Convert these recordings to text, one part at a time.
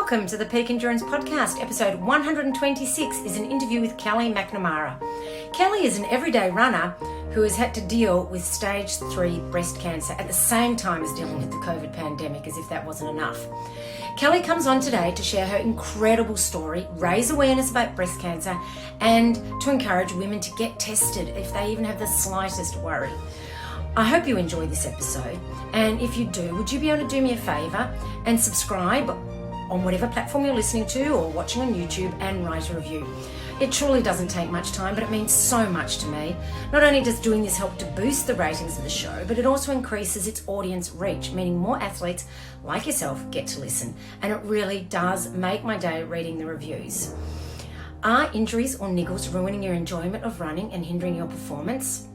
Welcome to the Peak Endurance Podcast. Episode 126 is an interview with Kellie Macknamara. Kellie is an everyday runner who has had to deal with stage 3 breast cancer at the same time as dealing with the COVID pandemic, as if that wasn't enough. Kellie comes on today to share her incredible story, raise awareness about breast cancer, and to encourage women to get tested if they even have the slightest worry. I hope you enjoy this episode, and if you do, would you be able to do me a favour and subscribe on whatever platform you're listening to or watching on YouTube and write a review. It truly doesn't take much time, but it means so much to me. Not only does doing this help to boost the ratings of the show, but it also increases its audience reach, meaning more athletes like yourself get to listen. And it really does make my day reading the reviews. Are injuries or niggles ruining your enjoyment of running and hindering your performance?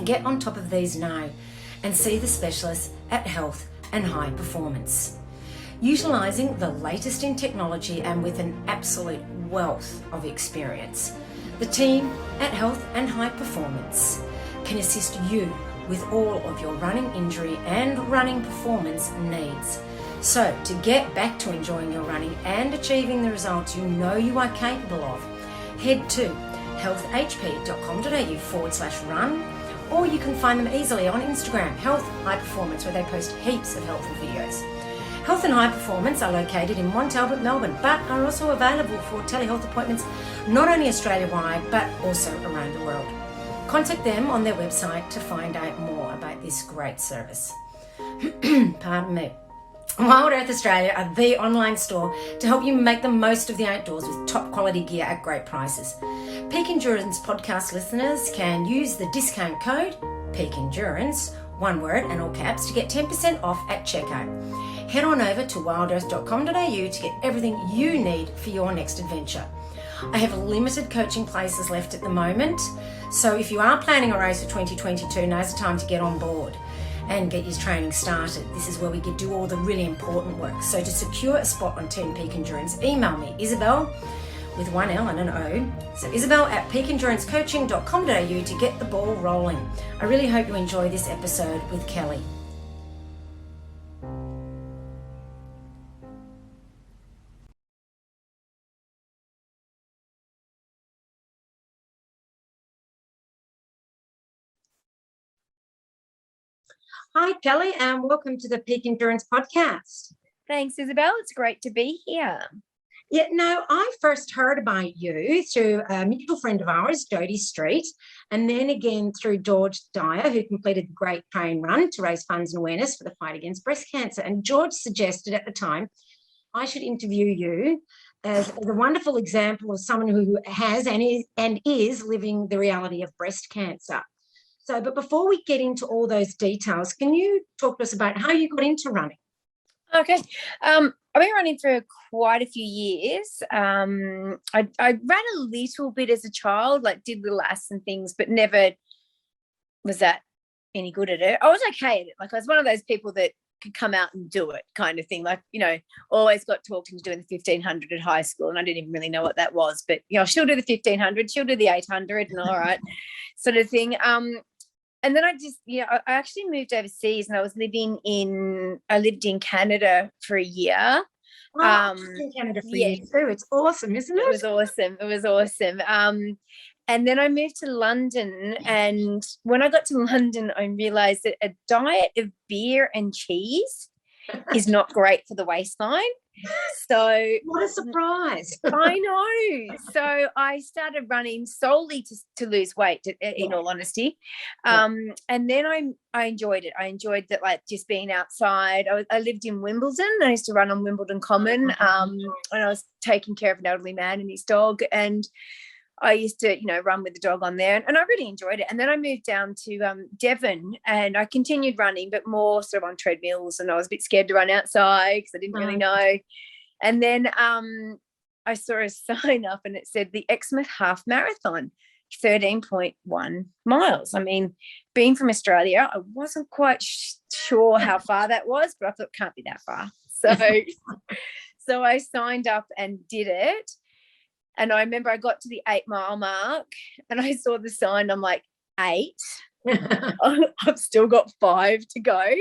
Get on top of these now and see the specialists at Health and High Performance. Utilising the latest in technology and with an absolute wealth of experience, the team at Health and High Performance can assist you with all of your running injury and running performance needs. So to get back to enjoying your running and achieving the results you know you are capable of, head to healthhp.com.au/run, or you can find them easily on Instagram, Health High Performance, where they post heaps of helpful videos. Health and High Performance are located in Mont Albert, Melbourne, but are also available for telehealth appointments not only Australia-wide, but also around the world. Contact them on their website to find out more about this great service. Pardon me. Wild Earth Australia are the online store to help you make the most of the outdoors with top quality gear at great prices. Peak Endurance podcast listeners can use the discount code Peak Endurance, one word and all caps, to get 10% off at checkout. Head on over to wildearth.com.au to get everything you need for your next adventure. I have limited coaching places left at the moment, so if you are planning a race for 2022, now's the time to get on board and get your training started. This is where we can do all the really important work. So to secure a spot on Team Peak Endurance, email me, Isabel, with one L and an O. So isabel@peakendurancecoaching.com.au to get the ball rolling. I really hope you enjoy this episode with Kellie. Hi, Kellie, and welcome to the Peak Endurance Podcast. Thanks, Isabel. It's great to be here. Yeah, no, I first heard about you through a mutual friend of ours, Jodie Street, and then again through George Dyer, who completed the Great Train Run to raise funds and awareness for the fight against breast cancer. And George suggested at the time I should interview you as a wonderful example of someone who has and is living the reality of breast cancer. So, but before we get into all those details, can you talk to us about how you got into running? Okay. I've been running for quite a few years. I ran a little bit as a child, like did little asks and things, but never was that any good at it. I was okay at it. Like I was one of those people that could come out and do it kind of thing. Like, you know, always got talked into doing the 1500 at high school, and I didn't even really know what that was. But, you know, she'll do the 1500, she'll do the 800 and all right sort of thing. And then I just, I actually moved overseas, and I lived in Canada for a year. In Canada for you too. It's awesome, isn't it? It was awesome. And then I moved to London, and when I got to London, I realised that a diet of beer and cheese is not great for the waistline. So what a surprise. I know. So I started running solely to lose weight, in all honesty. And then I enjoyed it. I enjoyed that, like, just being outside. I lived in Wimbledon. I used to run on Wimbledon Common when I was taking care of an elderly man and his dog. And I used to, run with the dog on there, and I really enjoyed it. And then I moved down to Devon, and I continued running, but more sort of on treadmills, and I was a bit scared to run outside because I didn't really know. And then I saw a sign up, and it said the Exmouth Half Marathon, 13.1 miles. I mean, being from Australia, I wasn't quite sure how far that was, but I thought it can't be that far. So I signed up and did it. And I remember I got to the 8 mile mark, and I saw the sign. I'm like, 8? I've still got 5 to go.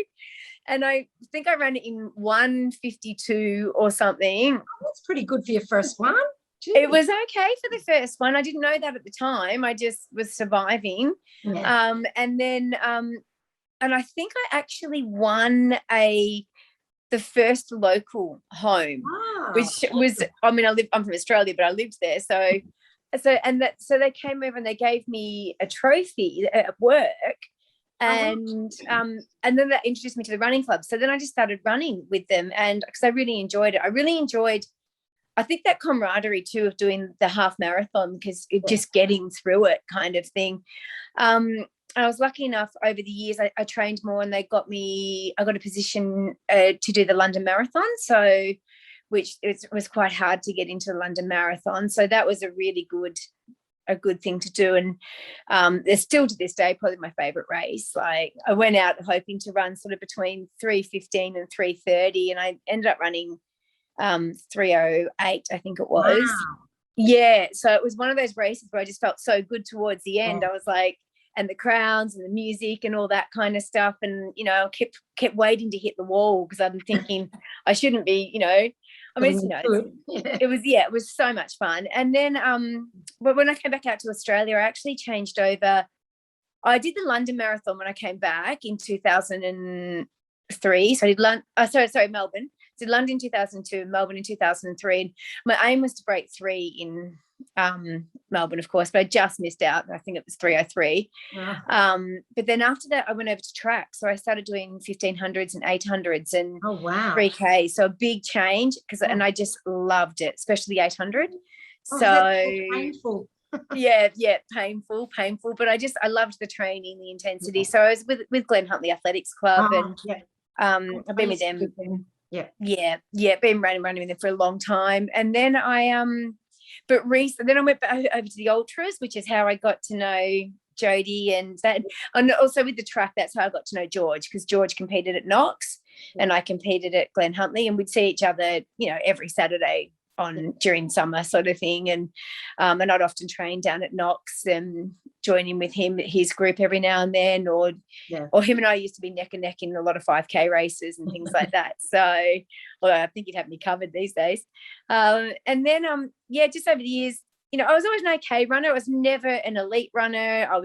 and I think I ran it in 1:52 or something. Oh, that's pretty good for your first one. Gee. It was okay for the first one. I didn't know that at the time. I just was surviving. Yeah. And then and I think I actually won the first local home, which was, I mean, I'm from Australia, but I lived there. So they came over and they gave me a trophy at work. And then that introduced me to the running club. So then I just started running with them, and because I really enjoyed it. I think that camaraderie too of doing the half marathon, because it just getting through it kind of thing. I was lucky enough over the years, I trained more, and I got a position to do the London Marathon. So, which it was quite hard to get into the London Marathon. So that was a good thing to do. And it's still to this day probably my favorite race. Like, I went out hoping to run sort of between 3:15 and 3:30, and I ended up running 3:08, I think it was. Wow. Yeah, so it was one of those races where I just felt so good towards the end. I was like, and the crowds and the music and all that kind of stuff, and I kept waiting to hit the wall, because I'm thinking I shouldn't be, I mean, it was so much fun. And then but when I came back out to Australia, I actually changed over. I did the London Marathon when I came back in 2003. So I did Melbourne. Did London in 2002, Melbourne in 2003. And my aim was to break 3 in Melbourne, of course, but I just missed out. I think it was 3:03. Wow. But then after that, I went over to track. So I started doing 1500s and 800s and 3K. So a big change, and I just loved it, especially the 800. Painful. yeah, painful. But I loved the training, the intensity. So I was with Glen Huntley Athletics Club, and I've been with them. Yeah, been running with them for a long time. And then then I went back over to the ultras, which is how I got to know Jodie, and also with the track, that's how I got to know George, because George competed at Knox and I competed at Glen Huntley, and we'd see each other, every Saturday during summer sort of thing. And I'd often train down at Knox and join in with his group every now and then, or him and I used to be neck and neck in a lot of 5K races and things like that. So, well, I think he'd have me covered these days. And then, just over the years, I was always an okay runner. I was never an elite runner. I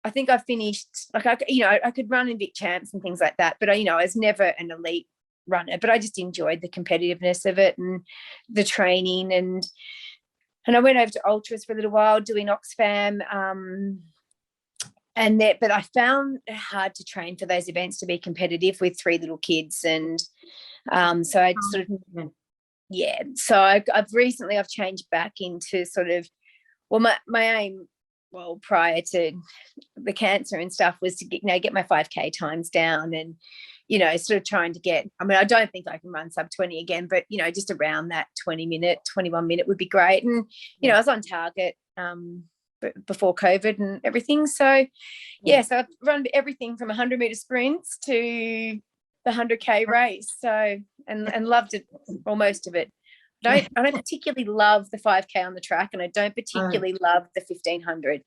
think I finished, like, I could run in Vic Champs and things like that, but I was never an elite runner, but I just enjoyed the competitiveness of it and the training. And I went over to ultras for a little while doing Oxfam, but I found it hard to train for those events to be competitive with 3 little kids. And so I sort of so I've changed back into sort of, well, my aim, well, prior to the cancer and stuff, was to get my 5K times down, and sort of trying to get, I mean, I don't think I can run sub 20 again, but just around that 21 minute would be great. And I was on target before COVID and everything. So so I've run everything from 100-meter sprints to the 100K race. So and loved it, or most of it. I don't particularly love the 5K on the track, and I don't particularly love the 1500.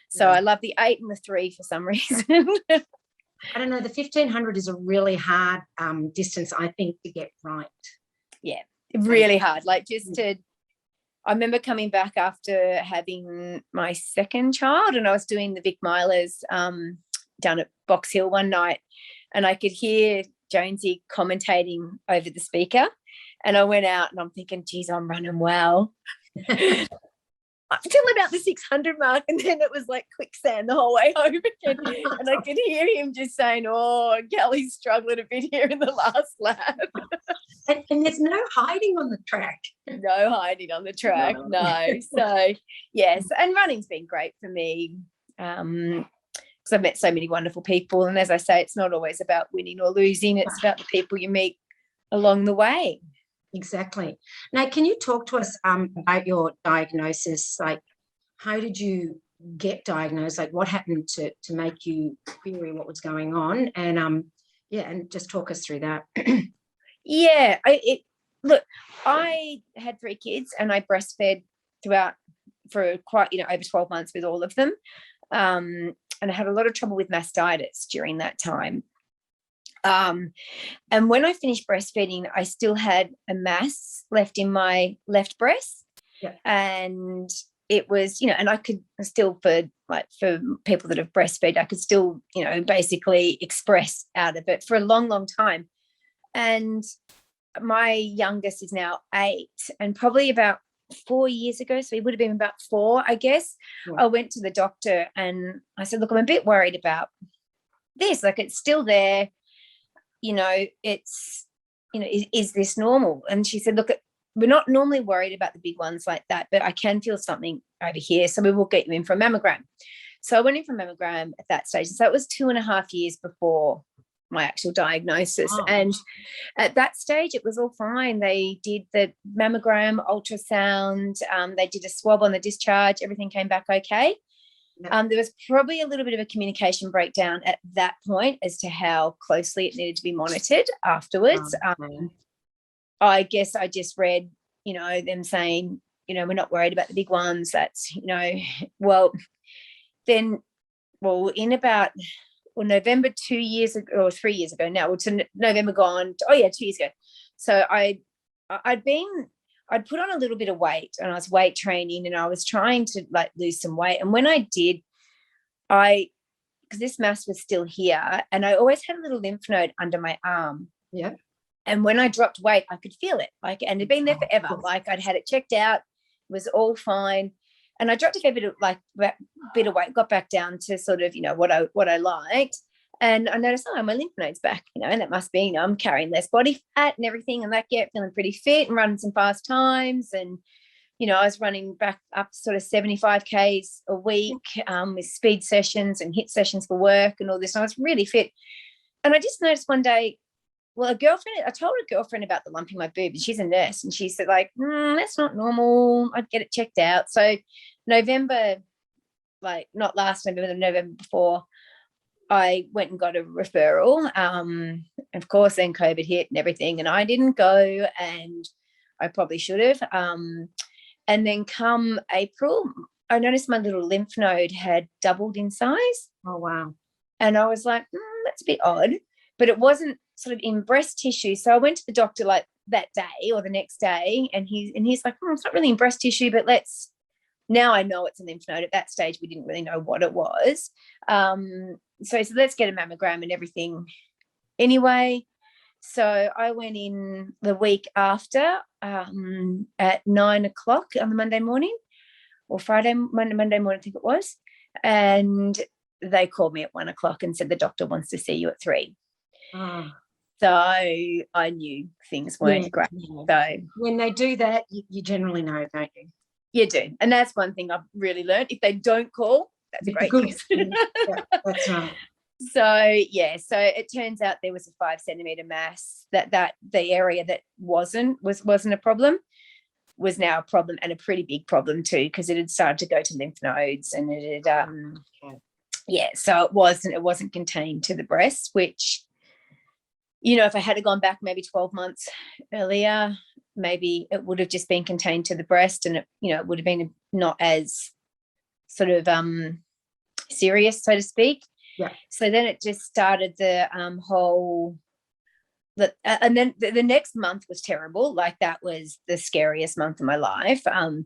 So I love the 8 and the 3 for some reason. I don't know. The 1500 is a really hard distance, I think, to get right. Yeah, really hard. Like, I remember coming back after having my second child, and I was doing the Vic Milers down at Box Hill one night, and I could hear Jonesy commentating over the speaker, and I went out and I'm thinking, geez, I'm running well. Until about the 600 mark, and then it was like quicksand the whole way home again. And I could hear him just saying, oh, Kelly's struggling a bit here in the last lap. And there's no hiding on the track. No hiding on the track, no. So, yes, and running's been great for me, because I've met so many wonderful people. And as I say, it's not always about winning or losing. It's about the people you meet along the way. Exactly. Now, can you talk to us about your diagnosis? Like, how did you get diagnosed? Like, what happened to make you query what was going on? And and just talk us through that. Look, I had 3 kids, and I breastfed throughout for quite over 12 months with all of them, and I had a lot of trouble with mastitis during that time. And when I finished breastfeeding, I still had a mass left in my left breast. Yeah. And it was, and I could still, for people that have breastfed, I could still, basically express out of it for a long, long time. And my youngest is now 8, and probably about 4 years ago, so he would have been about 4, I guess. Yeah. I went to the doctor and I said, look, I'm a bit worried about this. Like, it's still there. It's, is this normal? And she said, look, we're not normally worried about the big ones like that, but I can feel something over here, so we will get you in for a mammogram. So I went in for a mammogram at that stage. So it was 2.5 years before my actual diagnosis. Oh. And at that stage, it was all fine. They did the mammogram, ultrasound, they did a swab on the discharge, everything came back okay. There was probably a little bit of a communication breakdown at that point as to how closely it needed to be monitored afterwards. I guess I just read, them saying, we're not worried about the big ones. That's, in about November 2 years ago, or 3 years ago now, it's November gone. 2 years ago. So I'd put on a little bit of weight, and I was weight training, and I was trying to lose some weight. And when I did, because this mass was still here, and I always had a little lymph node under my arm. Yeah. And when I dropped weight, I could feel it, and it'd been there forever. I'd had it checked out, it was all fine. And I dropped a fair bit of weight, got back down to sort of, what I liked. And I noticed, my lymph node's back, and it must be, I'm feeling less body fat and everything, and feeling pretty fit and running some fast times. And, I was running back up sort of 75 Ks a week with speed sessions and HIIT sessions for work and all this. And I was really fit. And I just noticed one day, I told a girlfriend about the lump in my boob, and she's a nurse, and she said, that's not normal. I'd get it checked out. So November, not last November, the November before, I went and got a referral. Of course, then COVID hit and everything, and I didn't go, and I probably should have. And then come April, I noticed my little lymph node had doubled in size. Oh, wow. And I was like, that's a bit odd, but it wasn't sort of in breast tissue. So I went to the doctor that day or the next day, and he's like, it's not really in breast tissue, but now I know it's a lymph node. At that stage, we didn't really know what it was. So he said, let's get a mammogram and everything. Anyway, so I went in the week after at 9 o'clock on the Monday morning, or Monday morning, I think it was. And they called me at 1 o'clock and said, the doctor wants to see you at 3. Oh. So I knew things weren't great. So when they do that, you generally know, don't you? You do. And that's one thing I've really learned. If they don't call, that's a great news. Yeah, that's right. So it turns out there was a 5 centimeter mass that the area that wasn't a problem was now a problem, and a pretty big problem too, because it had started to go to lymph nodes, and it had so it wasn't contained to the breast, which, if I had gone back maybe 12 months earlier, maybe it would have just been contained to the breast, and it would have been not as sort of serious, so to speak. Yeah. So then it just started the whole, and then the next month was terrible. That was the scariest month of my life. And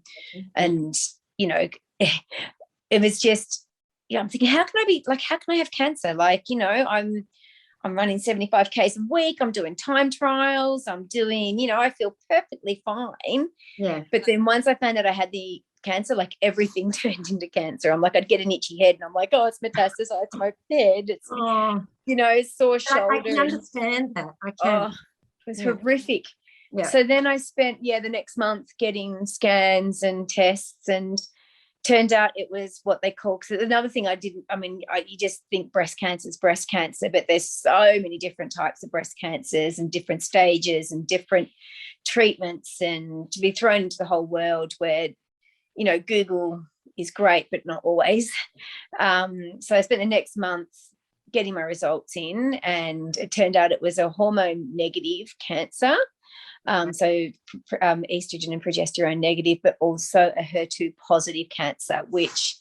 it was just, I'm thinking, how can I have cancer? I'm running 75 Ks a week. I'm doing time trials. I'm doing, I feel perfectly fine. Yeah. But then once I found out I had the cancer, everything turned into cancer. I'm I'd get an itchy head, and I'm oh, it's metastasized to my head. It's, sore shoulder. I can understand that. I can. It was horrific. Yeah. So then I spent, the next month getting scans and tests, and turned out it was what they call, because another thing you just think breast cancer is breast cancer, but there's so many different types of breast cancers and different stages and different treatments, and to be thrown into the whole world where, Google is great, but not always. So I spent the next month getting my results in, and it turned out it was a hormone negative cancer. So estrogen and progesterone negative, but also a HER2 positive cancer, which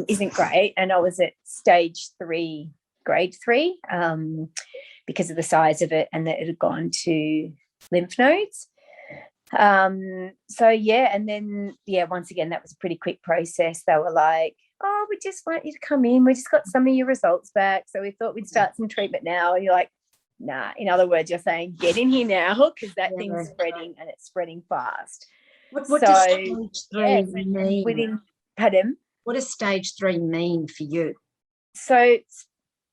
isn't great. And I was at stage 3, grade 3. because of the size of it, and that it had gone to lymph nodes. So yeah, and then once again, that was a pretty quick process. They were like, oh, we just want you to come in, we just got some of your results back, so we thought we'd start some treatment now. And you're like, nah, in other words, you're saying get in here now, because that thing's spreading, and it's spreading fast. What does stage 3 mean? Pardon? What does stage 3 mean for you? So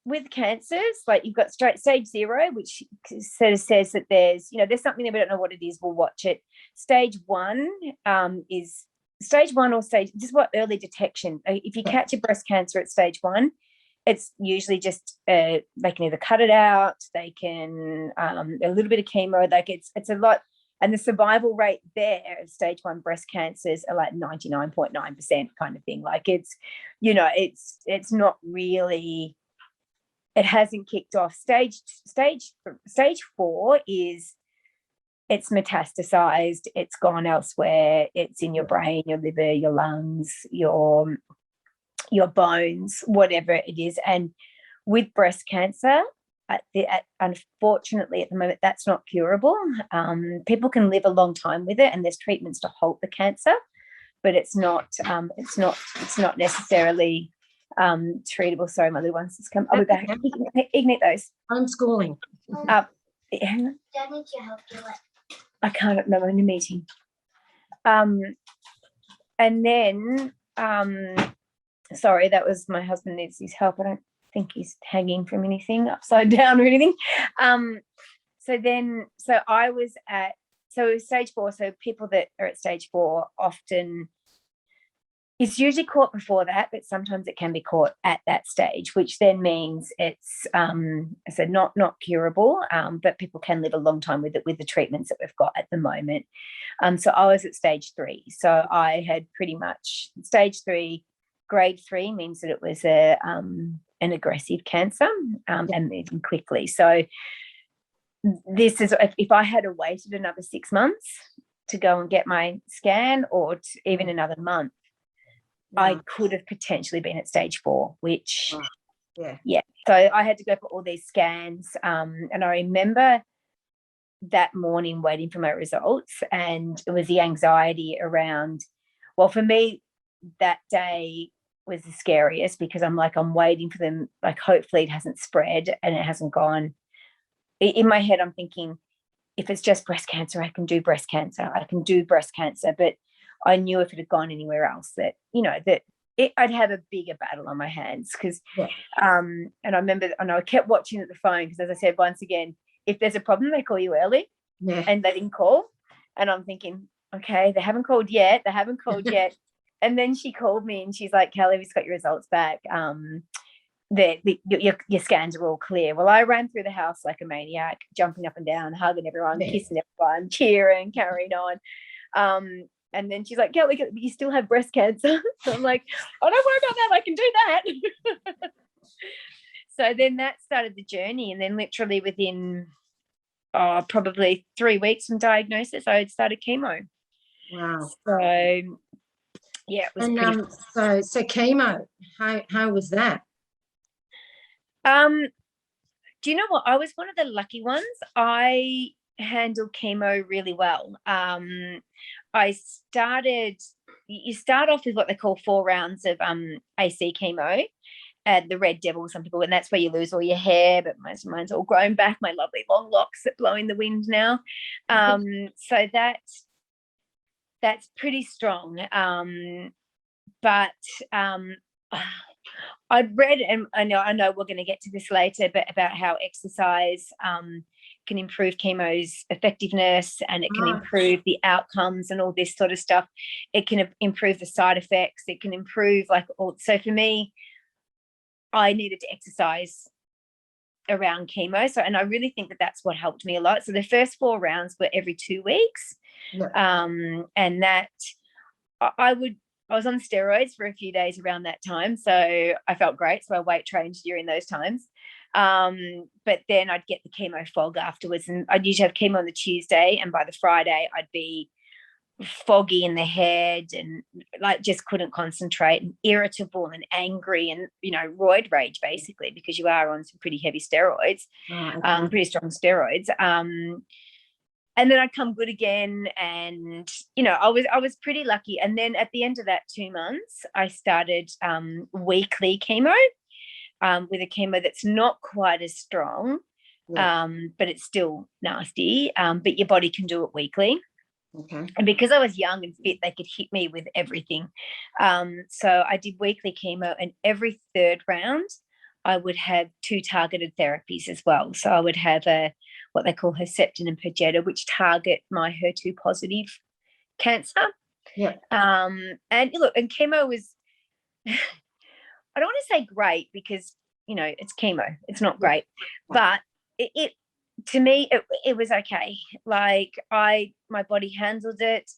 with cancers, like you've got stage 0, which sort of says that there's something that we don't know what it is, we'll watch it. Stage 1 is stage 1 or stage, this is what early detection. If you catch a breast cancer at stage 1, it's usually just they can either cut it out, they can a little bit of chemo, like it's a lot. And the survival rate there of stage 1 breast cancers are like 99.9% kind of thing. Like it's not really, it hasn't kicked off. Stage 4 is it's metastasized, it's gone elsewhere, it's in your brain, your liver, your lungs, your bones, whatever it is. And with breast cancer, unfortunately at the moment, that's not curable. People can live a long time with it, and there's treatments to halt the cancer, but it's not necessarily treatable. Sorry, my little one's just come. I'll be back. Ignite those. Homeschooling. Hang on. Dad needs your help. I can't remember, in a meeting. And then sorry, that was my husband needs his help. I don't think he's hanging from anything upside down or anything. So I was at stage 4. So people that are at stage 4 often, it's usually caught before that, but sometimes it can be caught at that stage, which then means it's not curable, but people can live a long time with it with the treatments that we've got at the moment. So I was at stage 3. So I had pretty much stage 3. Grade 3 means that it was an aggressive cancer and moving quickly. So this is, if I had waited another 6 months to go and get my scan, or even another month, I could have potentially been at stage 4, which, So I had to go for all these scans. And I remember that morning waiting for my results, and it was the anxiety around, well, for me, that day was the scariest, because I'm waiting for them, like hopefully it hasn't spread and it hasn't gone. In my head, I'm thinking, if it's just breast cancer, I can do breast cancer. But I knew if it had gone anywhere else that, I'd have a bigger battle on my hands, because and I remember, and I kept watching at the phone, because as I said, once again, if there's a problem, they call you early, and they didn't call. And I'm thinking, okay, they haven't called yet. And then she called me and she's like, Kellie, we've got your results back. Your scans are all clear. Well, I ran through the house like a maniac, jumping up and down, hugging everyone, kissing everyone, cheering, carrying on. And then she's like, Kellie, you still have breast cancer. So I'm like, oh, don't worry about that. I can do that. So then that started the journey. And then literally within probably 3 weeks from diagnosis, I had started chemo. Wow. So yeah, it was so chemo, how was that? Do you know what? I was one of the lucky ones. I handled chemo really well. You start off with what they call 4 rounds of AC chemo, the Red Devil, some people, and that's where you lose all your hair, but most of mine's all grown back, my lovely long locks that blow in the wind now. So that's pretty strong. But I'd read, and I know we're going to get to this later, but about how exercise can improve chemo's effectiveness, and it can improve the outcomes and all this sort of stuff. It can improve the side effects. It can improve so for me, I needed to exercise around chemo. So, and I really think that that's what helped me a lot. So the first 4 rounds were every 2 weeks. And that I was on steroids for a few days around that time. So I felt great. So I weight trained during those times. But then I'd get the chemo fog afterwards, and I'd usually have chemo on the Tuesday, and by the Friday I'd be foggy in the head and like just couldn't concentrate and irritable and angry and, you know, roid rage basically, because you are on some pretty heavy steroids, pretty strong steroids. And then I'd come good again, and you know, I was pretty lucky. And then at the end of that 2 months, I started weekly chemo, with a chemo that's not quite as strong, but it's still nasty. But your body can do it weekly. Okay. And because I was young and fit, they could hit me with everything. So I did weekly chemo, and every third round, I would have 2 targeted therapies as well. So I would have what they call Herceptin and Perjeta, which target my HER2 positive cancer. Yeah. And look, and chemo was, I don't want to say great because, you know, it's chemo. It's not great, but it to me, it was okay. Like my body handled it.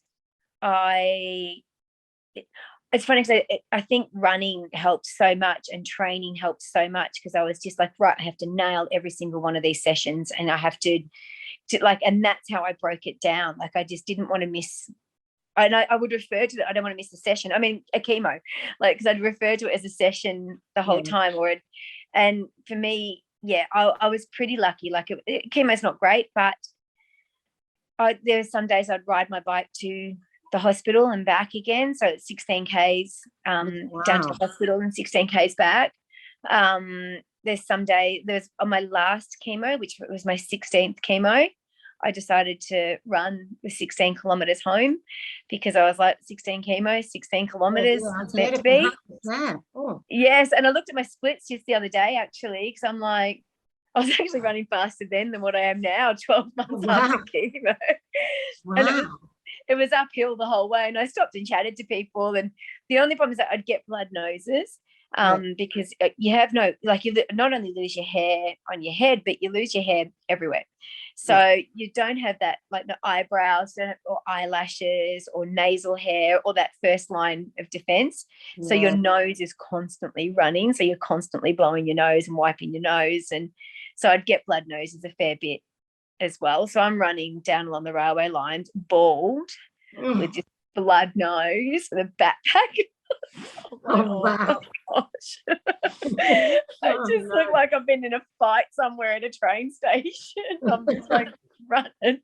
It's funny because I think running helped so much and training helped so much, because I was just like, right, I have to nail every single one of these sessions, and I have to like, and that's how I broke it down. Like I just didn't want to miss. And I would refer to it. I don't want to miss a session. I mean, a chemo, like, because I'd refer to it as a session the whole time. And for me, I was pretty lucky. Like chemo's not great, but there were some days I'd ride my bike to the hospital and back again. So it's 16 Ks down to the hospital and 16 Ks back. There's on my last chemo, which was my 16th chemo, I decided to run the 16 kilometers home, because I was like, 16 chemo, 16 kilometers, it's meant to be. Yes. And I looked at my splits just the other day, actually, because I'm like, I was actually running faster then than what I am now, 12 months after chemo. And it was uphill the whole way. And I stopped and chatted to people. And the only problem is that I'd get blood noses, because you have you not only lose your hair on your head, but you lose your hair everywhere. So you don't have that, like the eyebrows or eyelashes or nasal hair or that first line of defense. So your nose is constantly running. So you're constantly blowing your nose and wiping your nose. And so I'd get blood noses a fair bit as well. So I'm running down along the railway lines, bald, with just blood nose and a backpack. Oh, wow. Gosh. I just look like I've been in a fight somewhere at a train station. I'm just like running.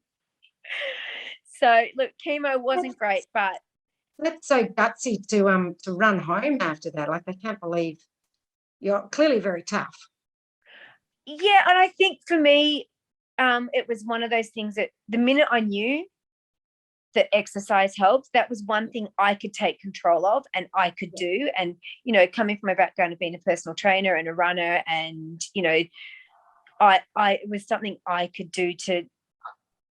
So look, chemo wasn't great, but that's so gutsy to run home after that. Like, I can't believe, you're clearly very tough. Yeah, and I think for me, it was one of those things that the minute I knew that exercise helped, that was one thing I could take control of and I could do. And, you know, coming from my background of being a personal trainer and a runner, and, you know, it was something I could do to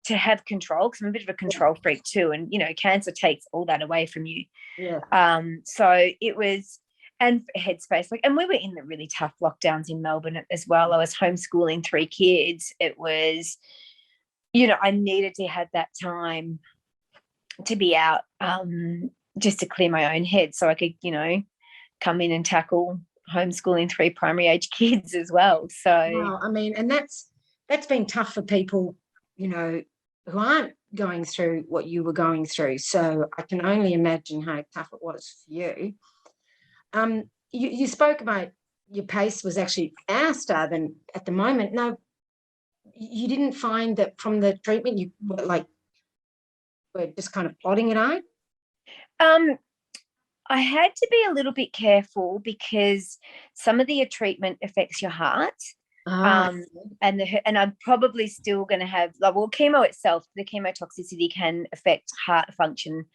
have control, because I'm a bit of a control freak too. And, you know, cancer takes all that away from you. So it was, and headspace, like, and we were in the really tough lockdowns in Melbourne as well. I was homeschooling 3 kids. It was, you know, I needed to have that time to be out, just to clear my own head, so I could, you know, come in and tackle homeschooling 3 primary age kids as well. So I mean, and that's been tough for people, you know, who aren't going through what you were going through. So I can only imagine how tough it was for you. You spoke about your pace was actually faster than at the moment. No, you didn't find that from the treatment you were like, we're just kind of plodding it out? I had to be a little bit careful, because some of the treatment affects your heart. And I'm probably still going to have, like, well, chemo itself, the chemotoxicity can affect heart function.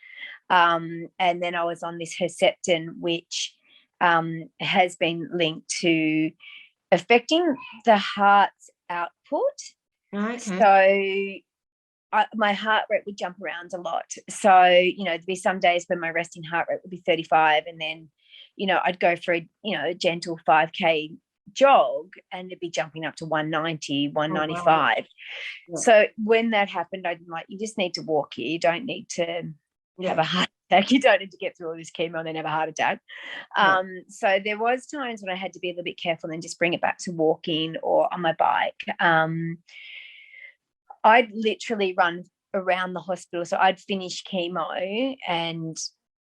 And then I was on this Herceptin, which has been linked to affecting the heart's output. So my heart rate would jump around a lot. So, you know, there'd be some days when my resting heart rate would be 35, and then, you know, I'd go for a gentle 5K jog and it'd be jumping up to 190, 195. So when that happened, I'm like, you just need to walk here. You don't need to have a heart attack. You don't need to get through all this chemo and then have a heart attack. So there was times when I had to be a little bit careful and just bring it back to walking or on my bike. I'd literally run around the hospital. So I'd finish chemo and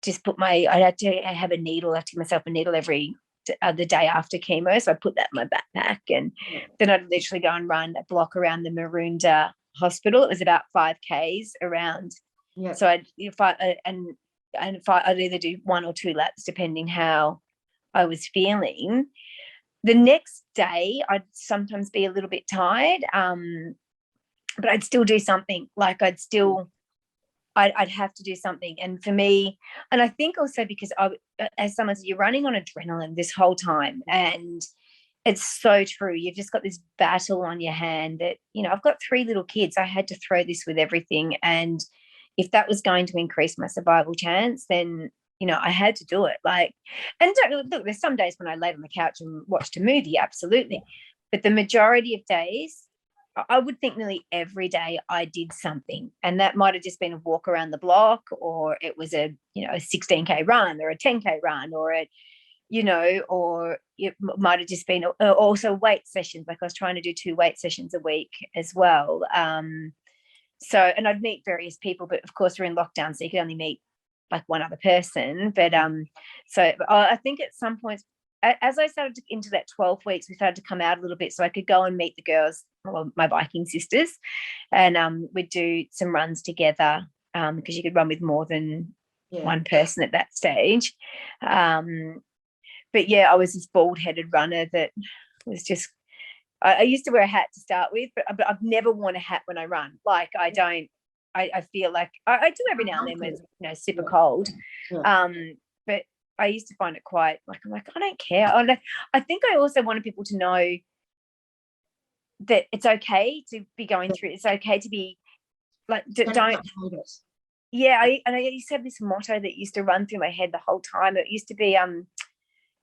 just I had to have a needle. I had to give myself a needle every the day after chemo. So I put that in my backpack, and then I'd literally go and run a block around the Maroondah Hospital. It was about 5 Ks around. Yeah. So I'd either do 1 or 2 laps depending how I was feeling. The next day I'd sometimes be a little bit tired, but I'd still do something. Like I'd have to do something. And for me, and I think also because as someone said, you're running on adrenaline this whole time, and it's so true. You've just got this battle on your hand that, I've got 3 little kids. I had to throw this with everything. And if that was going to increase my survival chance, then, I had to do it. And look, there's some days when I laid on the couch and watched a movie, absolutely. But the majority of days, I would think nearly every day I did something, and that might have just been a walk around the block, or it was a 16K run, or a 10K run, or or it might have just been also weight sessions. Like I was trying to do 2 weight sessions a week as well. So, and I'd meet various people, but of course we're in lockdown, so you can only meet like one other person. But so I think at some points, as I started into that 12 weeks, we started to come out a little bit, so I could go and meet the girls, well, my biking sisters, and we'd do some runs together, because you could run with more than one person at that stage. But yeah, I was this bald-headed runner that was just, I used to wear a hat to start with, but I've never worn a hat when I run. Like I feel like I do every now and then when it's super cold. But I used to find it quite I don't care. I think I also wanted people to know that it's okay to be going through. It's okay to be don't. Yeah, I used to have this motto that used to run through my head the whole time. It used to be,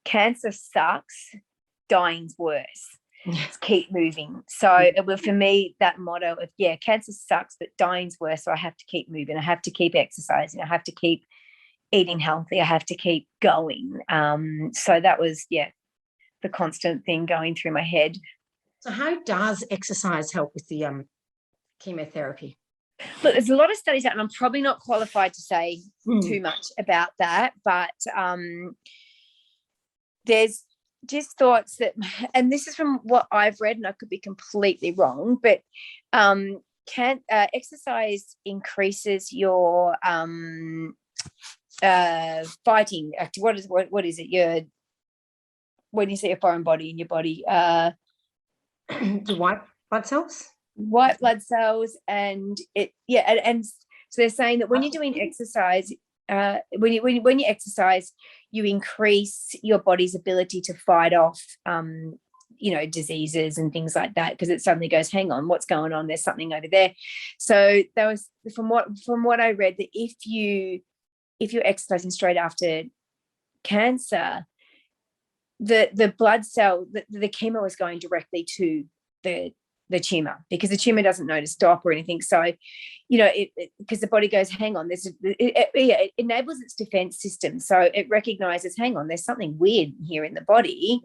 cancer sucks, dying's worse. Let's keep moving. So for me, that motto of, cancer sucks, but dying's worse. So I have to keep moving. I have to keep exercising. I have to keep eating healthy. I have to keep going. So that was, the constant thing going through my head. So how does exercise help with the chemotherapy? Look, there's a lot of studies out, and I'm probably not qualified to say too much about that, but there's just thoughts that, and this is from what I've read, and I could be completely wrong, but exercise increases your fighting. What is it? When you see a foreign body in your body, the white blood cells. White blood cells, and and so they're saying that when you're doing exercise, when you exercise, you increase your body's ability to fight off diseases and things like that, because it suddenly goes, hang on, what's going on? There's something over there. So that was from what I read, that if you're exercising straight after cancer, the blood cell, the chemo is going directly to the tumor, because the tumor doesn't know to stop or anything. So, because the body goes, hang on, it enables its defense system. So it recognizes, hang on, there's something weird here in the body.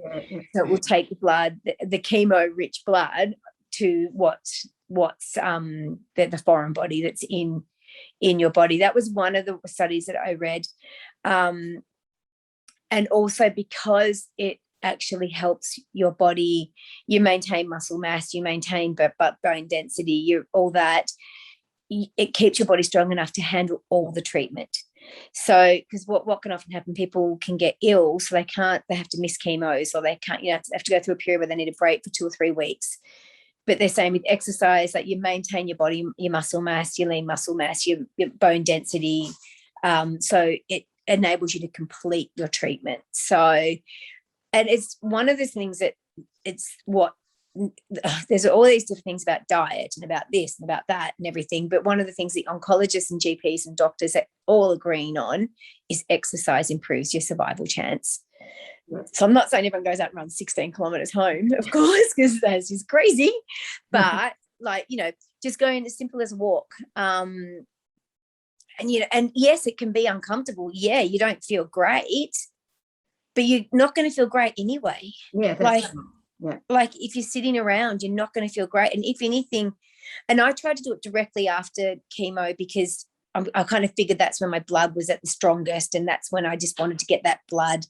So it will take the blood, the chemo-rich blood, to what's the foreign body that's in your body. That was one of the studies that I read. And also because it actually helps your body, you maintain muscle mass, you maintain bone density, all that. It keeps your body strong enough to handle all the treatment. So, because what can often happen, people can get ill, so they have to miss chemos, or they can't, have to go through a period where they need a break for 2 or 3 weeks. But they're saying with exercise, that you maintain your body, your muscle mass, your lean muscle mass, your bone density. So it enables you to complete your treatment. So, and it's one of the things that there's all these different things about diet and about this and about that and everything. But one of the things the oncologists and GPs and doctors are all agreeing on is exercise improves your survival chance. So I'm not saying everyone goes out and runs 16 kilometers home, of course, because that's just crazy. But just going as simple as a walk. And yes, it can be uncomfortable. Yeah, you don't feel great, but you're not going to feel great anyway. Yeah, Yeah. Like if you're sitting around, you're not going to feel great. And if anything, and I tried to do it directly after chemo because I kind of figured that's when my blood was at the strongest, and that's when I just wanted to get that blood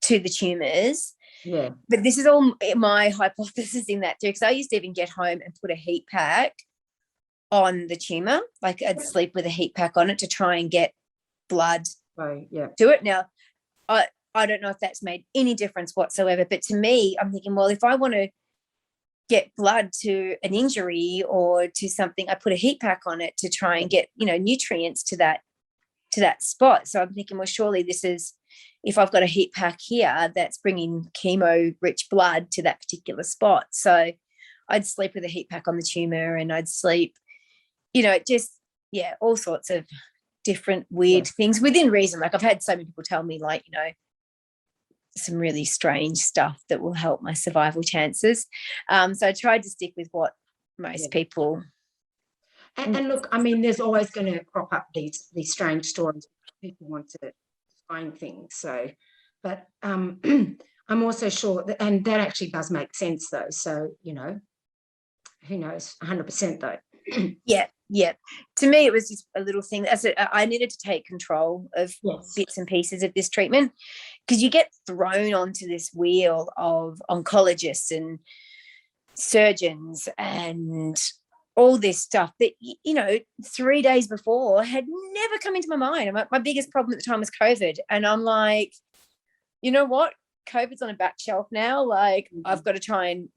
to the tumours. Yeah. But this is all my hypothesis in that too, because I used to even get home and put a heat pack on the tumour. Like I'd sleep with a heat pack on it to try and get blood to it. Now, I don't know if that's made any difference whatsoever, but to me, I'm thinking, well, if I want to get blood to an injury or to something, I put a heat pack on it to try and get, nutrients to that spot. So I'm thinking, well, surely this is, if I've got a heat pack here, that's bringing chemo-rich blood to that particular spot. So I'd sleep with a heat pack on the tumor, and I'd sleep, all sorts of different weird things within reason. Like I've had so many people tell me, like, some really strange stuff that will help my survival chances. So I tried to stick with what most people. And look, I mean, there's always going to crop up these strange stories. People want to find things. So, but I'm also sure that, and that actually does make sense though. So, who knows? 100% though. Yeah. To me, it was just a little thing. I needed to take control of bits and pieces of this treatment, because you get thrown onto this wheel of oncologists and surgeons and all this stuff that, 3 days before had never come into my mind. My biggest problem at the time was COVID. And I'm like, you know what? COVID's on a back shelf now. Like I've got to try and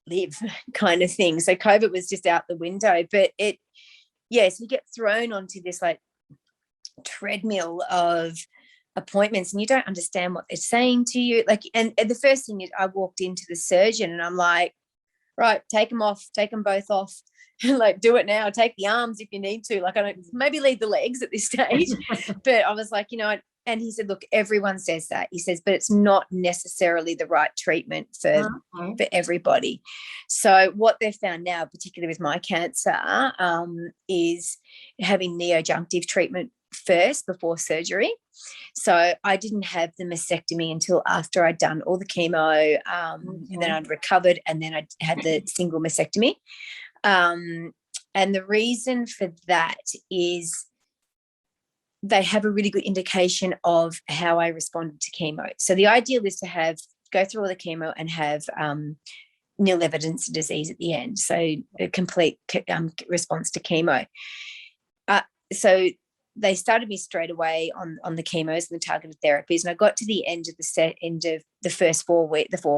live kind of thing. So COVID was just out the window, but so you get thrown onto this like treadmill of appointments, and you don't understand what they're saying to you. Like, and the first thing is I walked into the surgeon and I'm like, right, take them both off. Like, do it now. Take the arms if you need to. Like, I don't, maybe leave the legs at this stage. But I was like, and he said, look, everyone says that. He says, but it's not necessarily the right treatment for everybody. So what they've found now, particularly with my cancer, is having neoadjunctive treatment first before surgery. So I didn't have the mastectomy until after I'd done all the chemo, and then I'd recovered, and then I had the single mastectomy. And the reason for that is they have a really good indication of how I responded to chemo. So the ideal is to go through all the chemo and have nil evidence of disease at the end. So a complete response to chemo. So they started me straight away on the chemos and the targeted therapies. And I got to the end of the first 4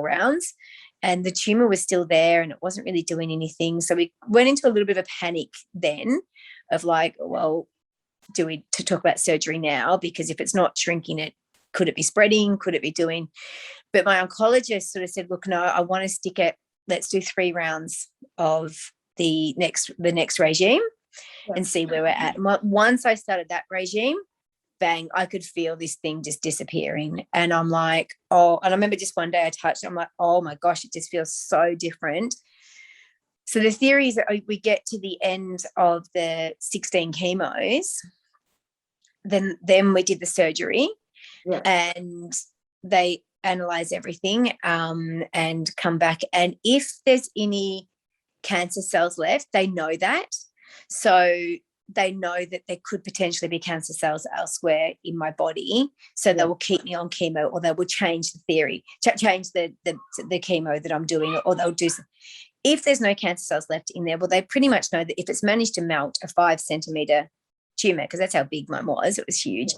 rounds, and the tumor was still there and it wasn't really doing anything. So we went into a little bit of a panic then of like, well, to talk about surgery now, because if it's not shrinking, could it be spreading? Could it be doing? But my oncologist sort of said, look, no, I want to stick it. Let's do 3 rounds of the next regime and see where we're at. Once I started that regime, bang, I could feel this thing just disappearing. And I'm like, and I remember just one day I touched, I'm like, oh my gosh, it just feels so different. So the theory is that we get to the end of the 16 chemos, then we did the surgery, and they analyze everything and come back. And if there's any cancer cells left, they know that. So they know that there could potentially be cancer cells elsewhere in my body. So they will keep me on chemo, or they will change the theory, change the chemo that I'm doing, or they'll do some. If there's no cancer cells left in there, well, they pretty much know that if it's managed to melt a 5-centimeter tumor, because that's how big mine was, it was huge,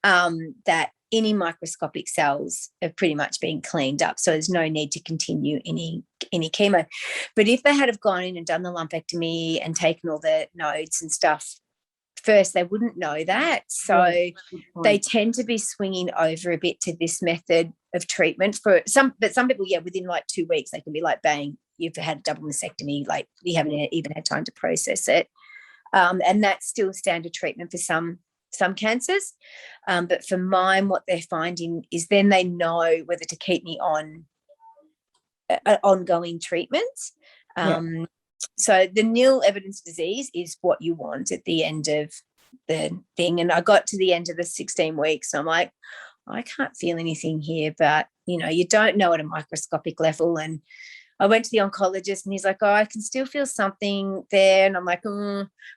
that any microscopic cells have pretty much been cleaned up. So there's no need to continue any chemo. But if they had have gone in and done the lumpectomy and taken all the nodes and stuff first, they wouldn't know that. So they tend to be swinging over a bit to this method of treatment for some, but some people, within like 2 weeks, they can be like, bang, you've had a double mastectomy, like you haven't even had time to process it. And that's still standard treatment for some cancers. But for mine, what they're finding is then they know whether to keep me on ongoing treatments. So the nil evidence of disease is what you want at the end of the thing. And I got to the end of the 16 weeks and I'm like, I can't feel anything here, but you don't know at a microscopic level. And I went to the oncologist and he's like, oh, I can still feel something there. And I'm like,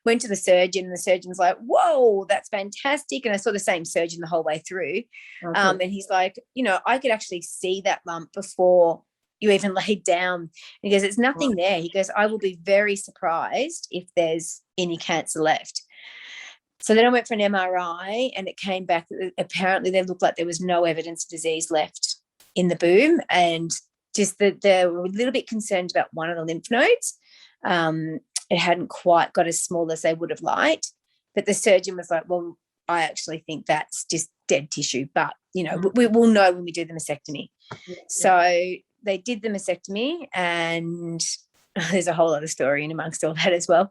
went to the surgeon and the surgeon's like, whoa, that's fantastic. And I saw the same surgeon the whole way through. Okay. And he's like, I could actually see that lump before you even laid down. And he goes, there's nothing there. He goes, I will be very surprised if there's any cancer left. So then I went for an MRI and it came back that apparently they looked like there was no evidence of disease left in the boom, and just that they were a little bit concerned about one of the lymph nodes. It hadn't quite got as small as they would have liked, but the surgeon was like, well, I actually think that's just dead tissue, but, we will know when we do the mastectomy. Yeah. So they did the mastectomy, and there's a whole other story in amongst all that as well.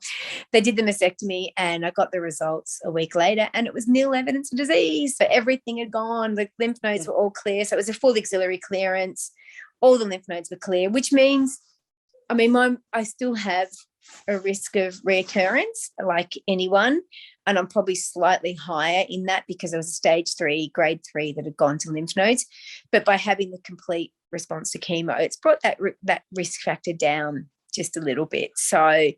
They did the mastectomy and I got the results a week later and it was nil evidence of disease. So everything had gone. The lymph nodes were all clear. So it was a full axillary clearance. All the lymph nodes were clear, which means, I still have a risk of reoccurrence like anyone. And I'm probably slightly higher in that because it was a stage 3, grade 3 that had gone to lymph nodes. But by having the complete response to chemo, it's brought that risk factor down just a little bit. So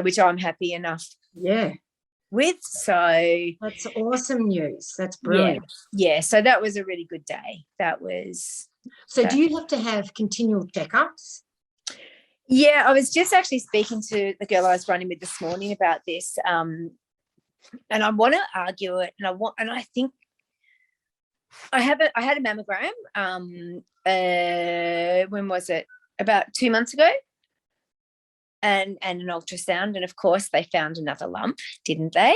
which I'm happy enough with. So that's awesome news. That's brilliant. Yeah. So that was a really good day. That was. So do you have to have continual checkups? Yeah, I was just actually speaking to the girl I was running with this morning about this. And I want to argue it, and I think I had a mammogram. When was it? About 2 months ago. And an ultrasound, and of course they found another lump, didn't they?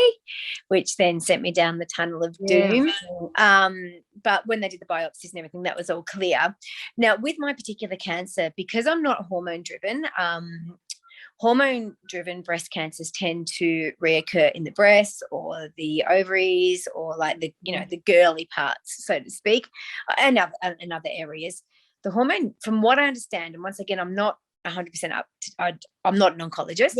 Which then sent me down the tunnel of doom. But when they did the biopsies and everything, that was all clear. Now, with my particular cancer, because I'm not hormone-driven, hormone-driven breast cancers tend to reoccur in the breasts or the ovaries or like the girly parts, so to speak, and other areas. The hormone, from what I understand, and once again, I'm not 100% up. I'm not an oncologist,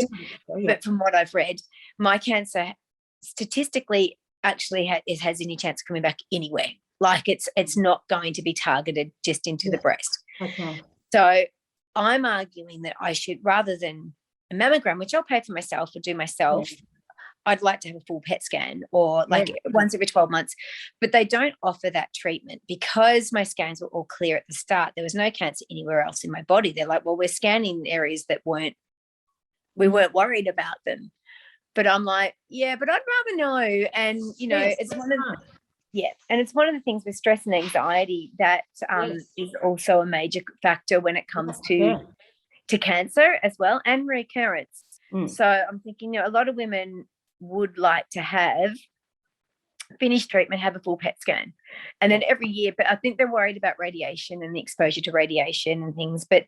but from what I've read, my cancer statistically actually has any chance of coming back anywhere. Like it's not going to be targeted just into the breast. Okay. So I'm arguing that I should, rather than a mammogram, which I'll pay for myself or do myself, I'd like to have a full PET scan or once every 12 months, but they don't offer that treatment because my scans were all clear at the start. There was no cancer anywhere else in my body. They're like, well, we're scanning areas that we weren't worried about them. But I'm like, yeah, but I'd rather know. And, it's one of and it's one of the things with stress and anxiety that is also a major factor when it comes to cancer as well and recurrence. So I'm thinking, a lot of women would like to have finished treatment, have a full PET scan, and then every year, but I think they're worried about radiation and the exposure to radiation and things. But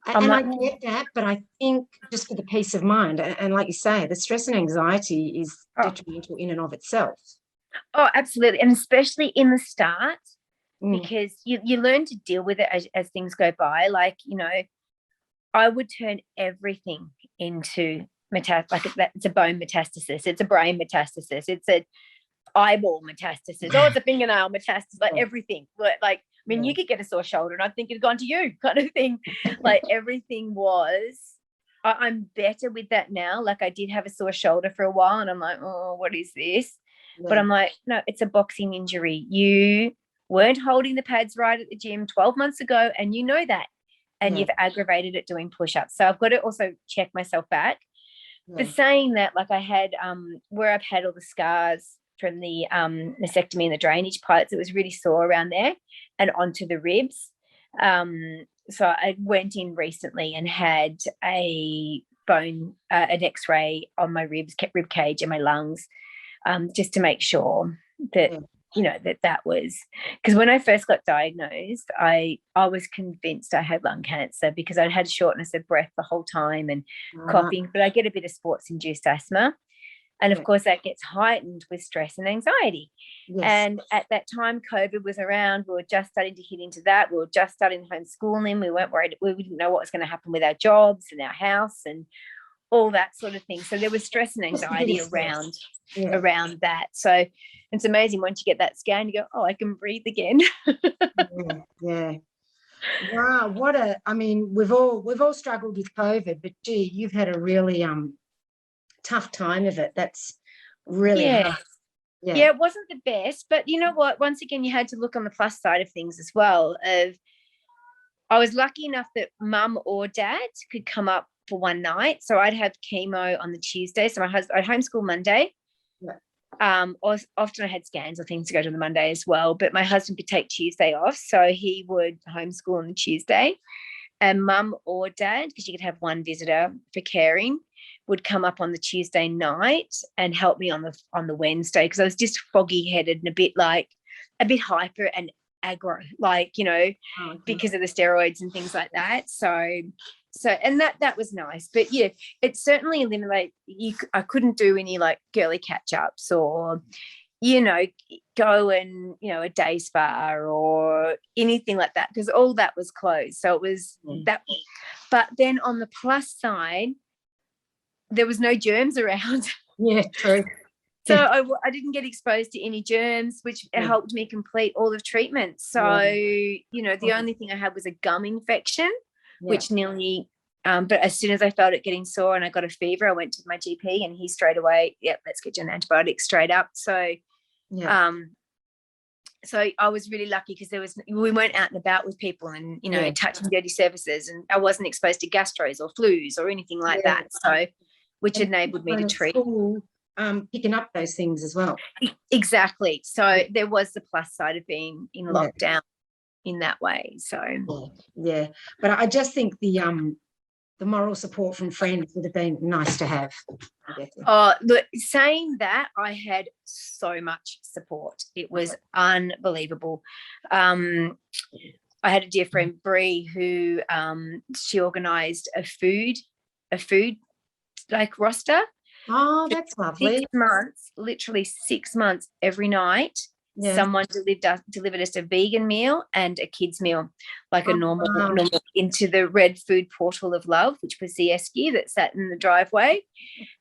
I get that, but I think just for the peace of mind, and like you say, the stress and anxiety is detrimental in and of itself. Oh, absolutely. And especially in the start, because you learn to deal with it as things go by. Like, I would turn everything into it's a bone metastasis, it's a brain metastasis, it's a eyeball metastasis, it's a fingernail metastasis, like everything. You could get a sore shoulder and I think it'd gone to you, kind of thing. Like everything was. I'm better with that now. Like I did have a sore shoulder for a while and I'm like, oh, what is this? But I'm like, no, it's a boxing injury. You weren't holding the pads right at the gym 12 months ago and you know that. And you've aggravated it doing push-ups. So I've got to also check myself back. But saying that, like I had where I've had all the scars from the mastectomy and the drainage parts, it was really sore around there and onto the ribs. So I went in recently and had an X-ray on my rib cage and my lungs, just to make sure that that was, because when I first got diagnosed, I was convinced I had lung cancer because I'd had shortness of breath the whole time and coughing, but I get a bit of sports-induced asthma. And of course that gets heightened with stress and anxiety. And at that time, COVID was around. We were just starting to hit into that. We were just starting homeschooling. We weren't worried. We didn't know what was going to happen with our jobs and our house and all that sort of thing. So there was stress and anxiety around that. So it's amazing once you get that scan, you go, oh, I can breathe again. Yeah. Wow, I mean, we've all struggled with COVID, but gee, you've had a really tough time of it. That's really hard. Yeah, it wasn't the best, but you know what? Once again, you had to look on the plus side of things as well. I was lucky enough that mum or dad could come up for one night. So I'd have chemo on the Tuesday. So I'd homeschool Monday. Yeah. Or often I had scans or things to go to on the Monday as well. But my husband could take Tuesday off. So he would homeschool on the Tuesday. And mum or dad, because you could have one visitor for caring, would come up on the Tuesday night and help me on the Wednesday, because I was just foggy headed and a bit hyper and aggro, because of the steroids and things like that. So and that was nice. But yeah, it certainly eliminated I couldn't do any like girly catch ups or go and a day spa or anything like that, because all that was closed. So it was that. But then on the plus side, there was no germs around. Yeah, true. So I didn't get exposed to any germs, which helped me complete all of treatment. So, the only thing I had was a gum infection, which nearly, but as soon as I felt it getting sore and I got a fever, I went to my GP and he straight away, let's get you an antibiotic straight up. So, so I was really lucky because we weren't out and about with people and, touching dirty surfaces, and I wasn't exposed to gastros or flus or anything like that. So, which enabled me to treat. Picking up those things as well. Exactly. So there was the plus side of being in lockdown in that way. So but I just think the moral support from friends would have been nice to have. Oh, look, saying that, I had so much support. It was unbelievable. I had a dear friend, Bree, who she organised a food like roster. Oh, that's lovely. 6 months, literally 6 months every night. Yeah. Someone delivered us a vegan meal and a kids meal, like a normal into the Red Food Portal of Love, which was the esky that sat in the driveway.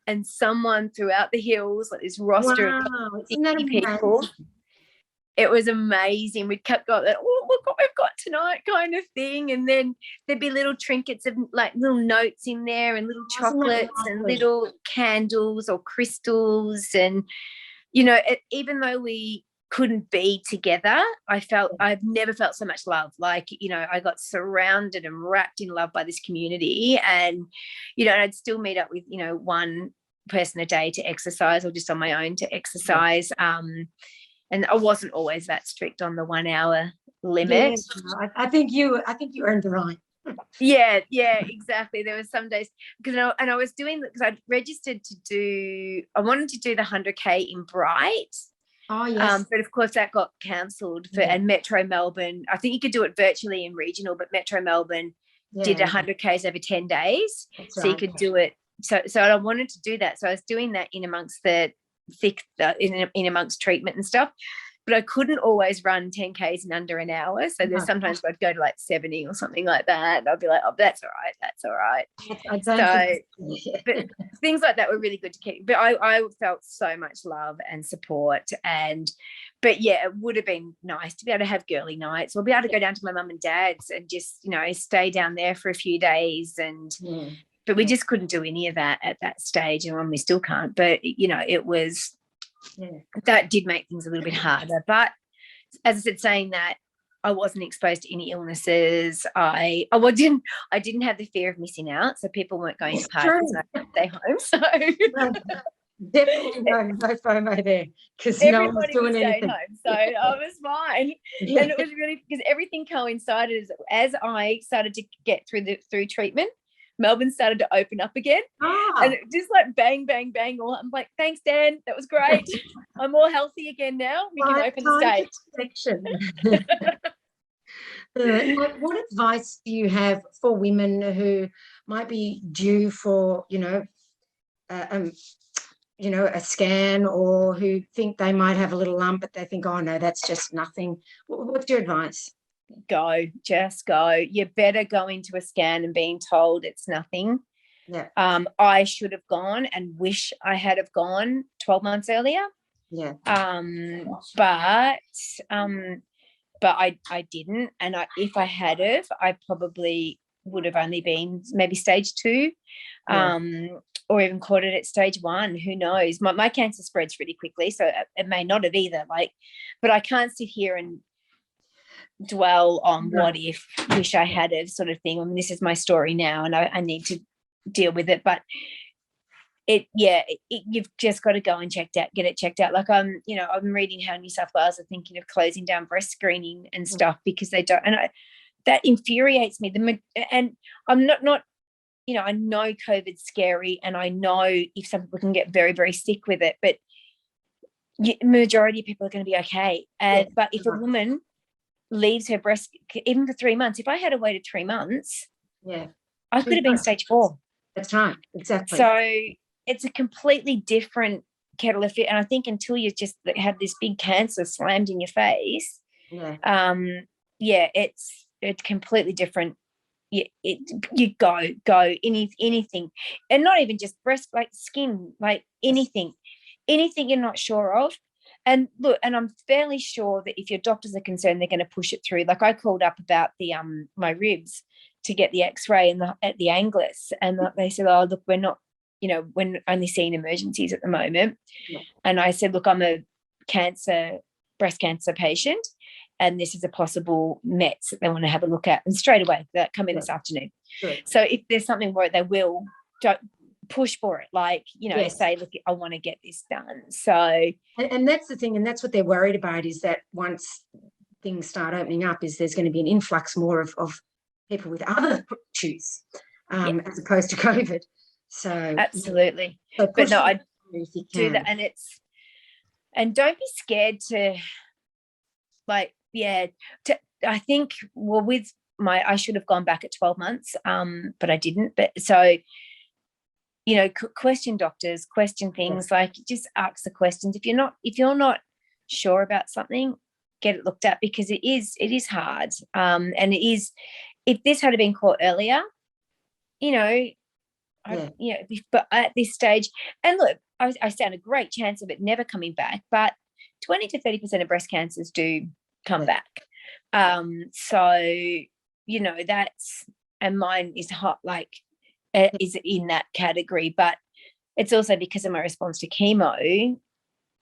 And someone throughout the hills, like this roster of 50 people. It was amazing. We kept going, oh, look what we've got tonight, kind of thing. And then there'd be little trinkets of like little notes in there and little chocolates and little candles or crystals. And, even though we couldn't be together, I've never felt so much love. Like, I got surrounded and wrapped in love by this community. And, and I'd still meet up with, one person a day to exercise or just on my own to exercise. And I wasn't always that strict on the 1 hour limit. Yeah, I think you earned the right. Yeah, exactly. There were some days because I was doing, because I'd registered I wanted to do the 100K in Bright. Oh yes. But of course that got cancelled and Metro Melbourne. I think you could do it virtually in regional, but Metro Melbourne did 100Ks over 10 days. That's so right. You could do it. So I wanted to do that. So I was doing that in amongst the thick in amongst treatment and stuff, but I couldn't always run 10Ks in under an hour. So there's sometimes I'd go to like 70 or something like that, and I'd be like, oh, that's all right. But things like that were really good to keep. But I felt so much love and support, but yeah, it would have been nice to be able to have girly nights or be able to go down to my mum and dad's and just stay down there for a few days but we just couldn't do any of that at that stage, and we still can't. But, it was that did make things a little bit harder. But as I said, saying that, I wasn't exposed to any illnesses. I didn't have the fear of missing out, so people weren't going to parties and I could stay home. So definitely no FOMO there, because no one was doing anything. Home, so I was fine. And it was really because everything coincided as I started to get through treatment. Melbourne started to open up again, and it just like bang, bang, bang. I'm like, thanks, Dan. That was great. I'm more healthy again now. We can open the state. What advice do you have for women who might be due for, a scan, or who think they might have a little lump, but they think, oh no, that's just nothing? What's your advice? Just go. You better go into a scan and being told it's nothing. Yeah. I should have gone and wish I had have gone 12 months earlier. Yeah. But I didn't, and if I had have, I probably would have only been maybe stage 2, or even caught it at stage 1. Who knows? My cancer spreads really quickly, so it may not have either. But I can't sit here and dwell on what if, wish I had have sort of thing. I mean, this is my story now, and I need to deal with it. But you've just got to go and get it checked out. Like I'm reading how New South Wales are thinking of closing down breast screening and stuff because they don't, and that infuriates me. And I'm not I know COVID's scary, and I know if some people can get very, very sick with it, but majority of people are going to be okay. But if a woman leaves her breast, even for 3 months, if I had waited 3 months, I could have been stage 4. That's right, exactly. So it's a completely different kettle of fish. And I think until you just have this big cancer slammed in your face, it's completely different. You go anything, and not even just breast, like skin, like anything you're not sure of. And look, and I'm fairly sure that if your doctors are concerned, they're going to push it through. Like I called up about the my ribs to get the X-ray and at the Angus, and they said, oh look, we're not, we're only seeing emergencies at the moment. And I said, look, I'm a breast cancer patient, and this is a possible METS that they want to have a look at. And straight away, that come in this afternoon. So if there's something where they will, don't push for it. Like, say, look, I want to get this done. So, and that's the thing, and that's what they're worried about, is that once things start opening up, is there's going to be an influx more of people with other issues, as opposed to COVID. So absolutely. So but no, I do that, and don't be scared to, I think, with I should have gone back at 12 months, but I didn't. But so, question doctors, question things, like just ask the questions. If you're not sure about something, get it looked at, because it is hard. And it is, if this had been caught earlier, but at this stage, and look, I stand a great chance of it never coming back, but 20 to 30% of breast cancers do come back. So, that's, and mine is hot, is in that category, but it's also because of my response to chemo,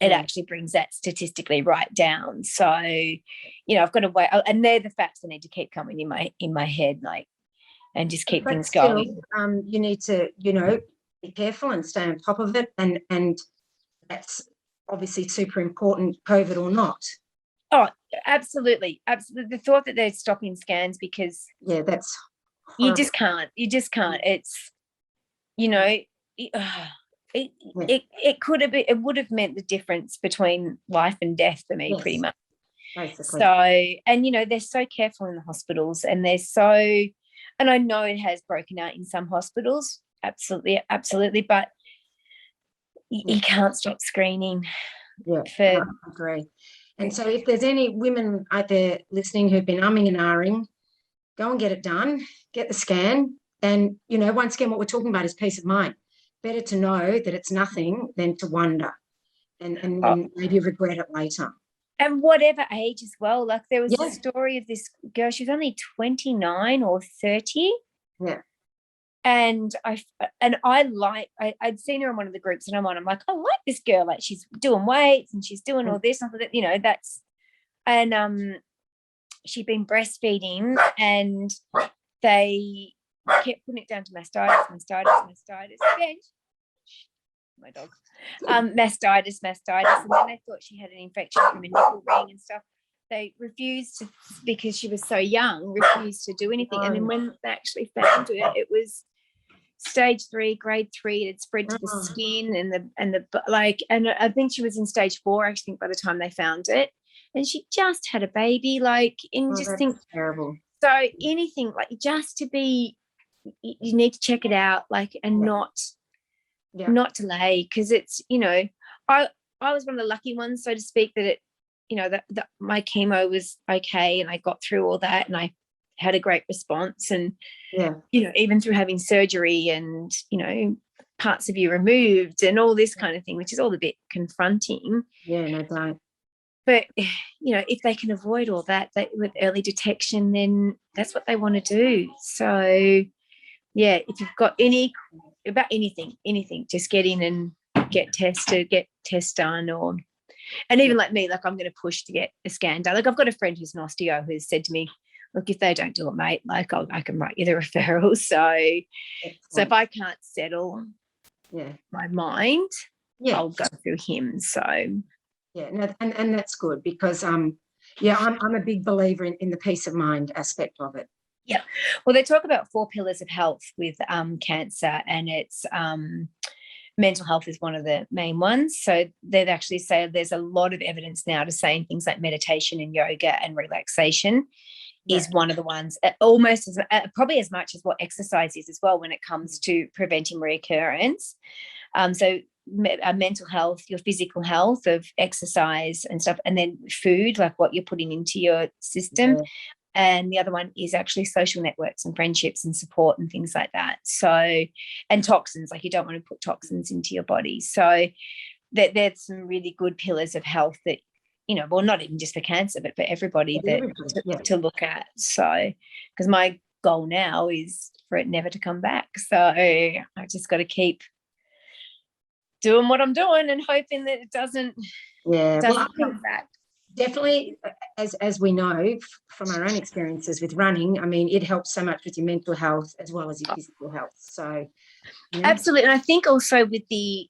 it actually brings that statistically right down. So, I've got to wait, and they're the facts that need to keep coming in my head, and just keep things going. You need to, be careful and stay on top of it, and that's obviously super important, COVID or not. Oh, absolutely. The thought that they're stopping scans because that's horrible. You just can't. It's, it could have been, it would have meant the difference between life and death for me, pretty much. Basically. So, and they're so careful in the hospitals, and and I know it has broken out in some hospitals, absolutely, but you can't stop screening. I agree. And so if there's any women out there listening who've been umming and ahhing, go and get it done, get the scan. And, once again, what we're talking about is peace of mind. Better to know that it's nothing than to wonder and maybe regret it later. And whatever age as well. Like there was a story of this girl, she was only 29 or 30. Yeah. And I'd seen her in one of the groups, and I'm like, I like this girl. Like she's doing weights and she's doing all this and that, and she'd been breastfeeding, and they kept putting it down to mastitis. Bench, my dog. Mastitis, and then they thought she had an infection from a nipple ring and stuff. They refused to, because she was so young, to do anything. And then when they actually found her, it was stage 3, grade 3. It had spread to the skin and I think she was in stage 4, I think, by the time they found it. And she just had a baby, terrible. So anything, just to be, you need to check it out, and not delay, because it's, I was one of the lucky ones, so to speak, that it, that my chemo was okay, and I got through all that, and I had a great response. And, Yeah. Even through having surgery and, parts of you removed and all this kind of thing, which is all a bit confronting. Yeah, no doubt. But, if they can avoid all that with early detection, then that's what they want to do. So, yeah, if you've got anything, just get in and get tested, get tests done, and even like me, like I'm going to push to get a scan done. Like I've got a friend who's an osteo who's said to me, look, if they don't do it, mate, like I can write you the referral. So if I can't settle my mind, I'll go through him. So yeah, and that's good because I'm a big believer in the peace of mind aspect of it. Yeah, well, they talk about 4 pillars of health with cancer, and it's mental health is one of the main ones. So they've actually said there's a lot of evidence now to saying things like meditation and yoga and relaxation is one of the ones, almost probably as much as what exercise is as well when it comes to preventing reoccurrence. So mental health, your physical health of exercise and stuff, and then food, like what you're putting into your system. Yeah. And the other one is actually social networks and friendships and support and things like that. So, and toxins, like you don't want to put toxins into your body. So there's some really good pillars of health that, well, not even just for cancer, but for everybody to look at. So, because my goal now is for it never to come back. So I just got to keep doing what I'm doing and hoping that it doesn't come back. Definitely, as we know from our own experiences with running, I mean, it helps so much with your mental health as well as your physical health. So, absolutely. And I think also with the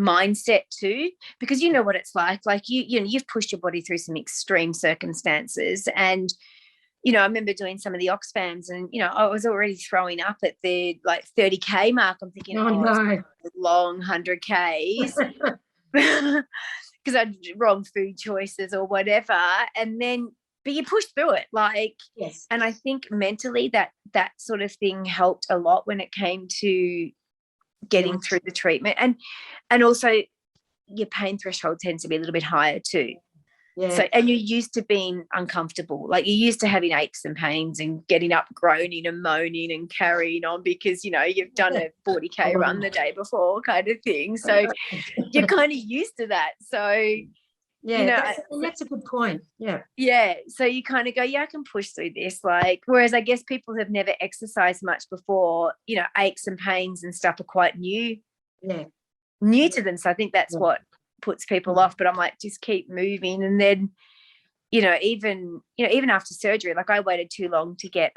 mindset too, because you know what it's like you've pushed your body through some extreme circumstances. And, I remember doing some of the Oxfams and, I was already throwing up at the 30K mark. I'm thinking, no. Long 100Ks. Because I did wrong food choices or whatever. And then, but you push through it. Yes. And I think mentally that sort of thing helped a lot when it came to getting through the treatment. And also your pain threshold tends to be a little bit higher too. Yeah. So, and you're used to being uncomfortable, like you're used to having aches and pains and getting up, groaning and moaning and carrying on because, you've done a 40K run the day before kind of thing. So you're kind of used to that. So, that's a good point. Yeah. Yeah. So you kind of go, I can push through this. Whereas I guess people have never exercised much before, aches and pains and stuff are quite new to them. So I think that's what puts people off, but I'm like, just keep moving. And then, even after surgery, I waited too long to get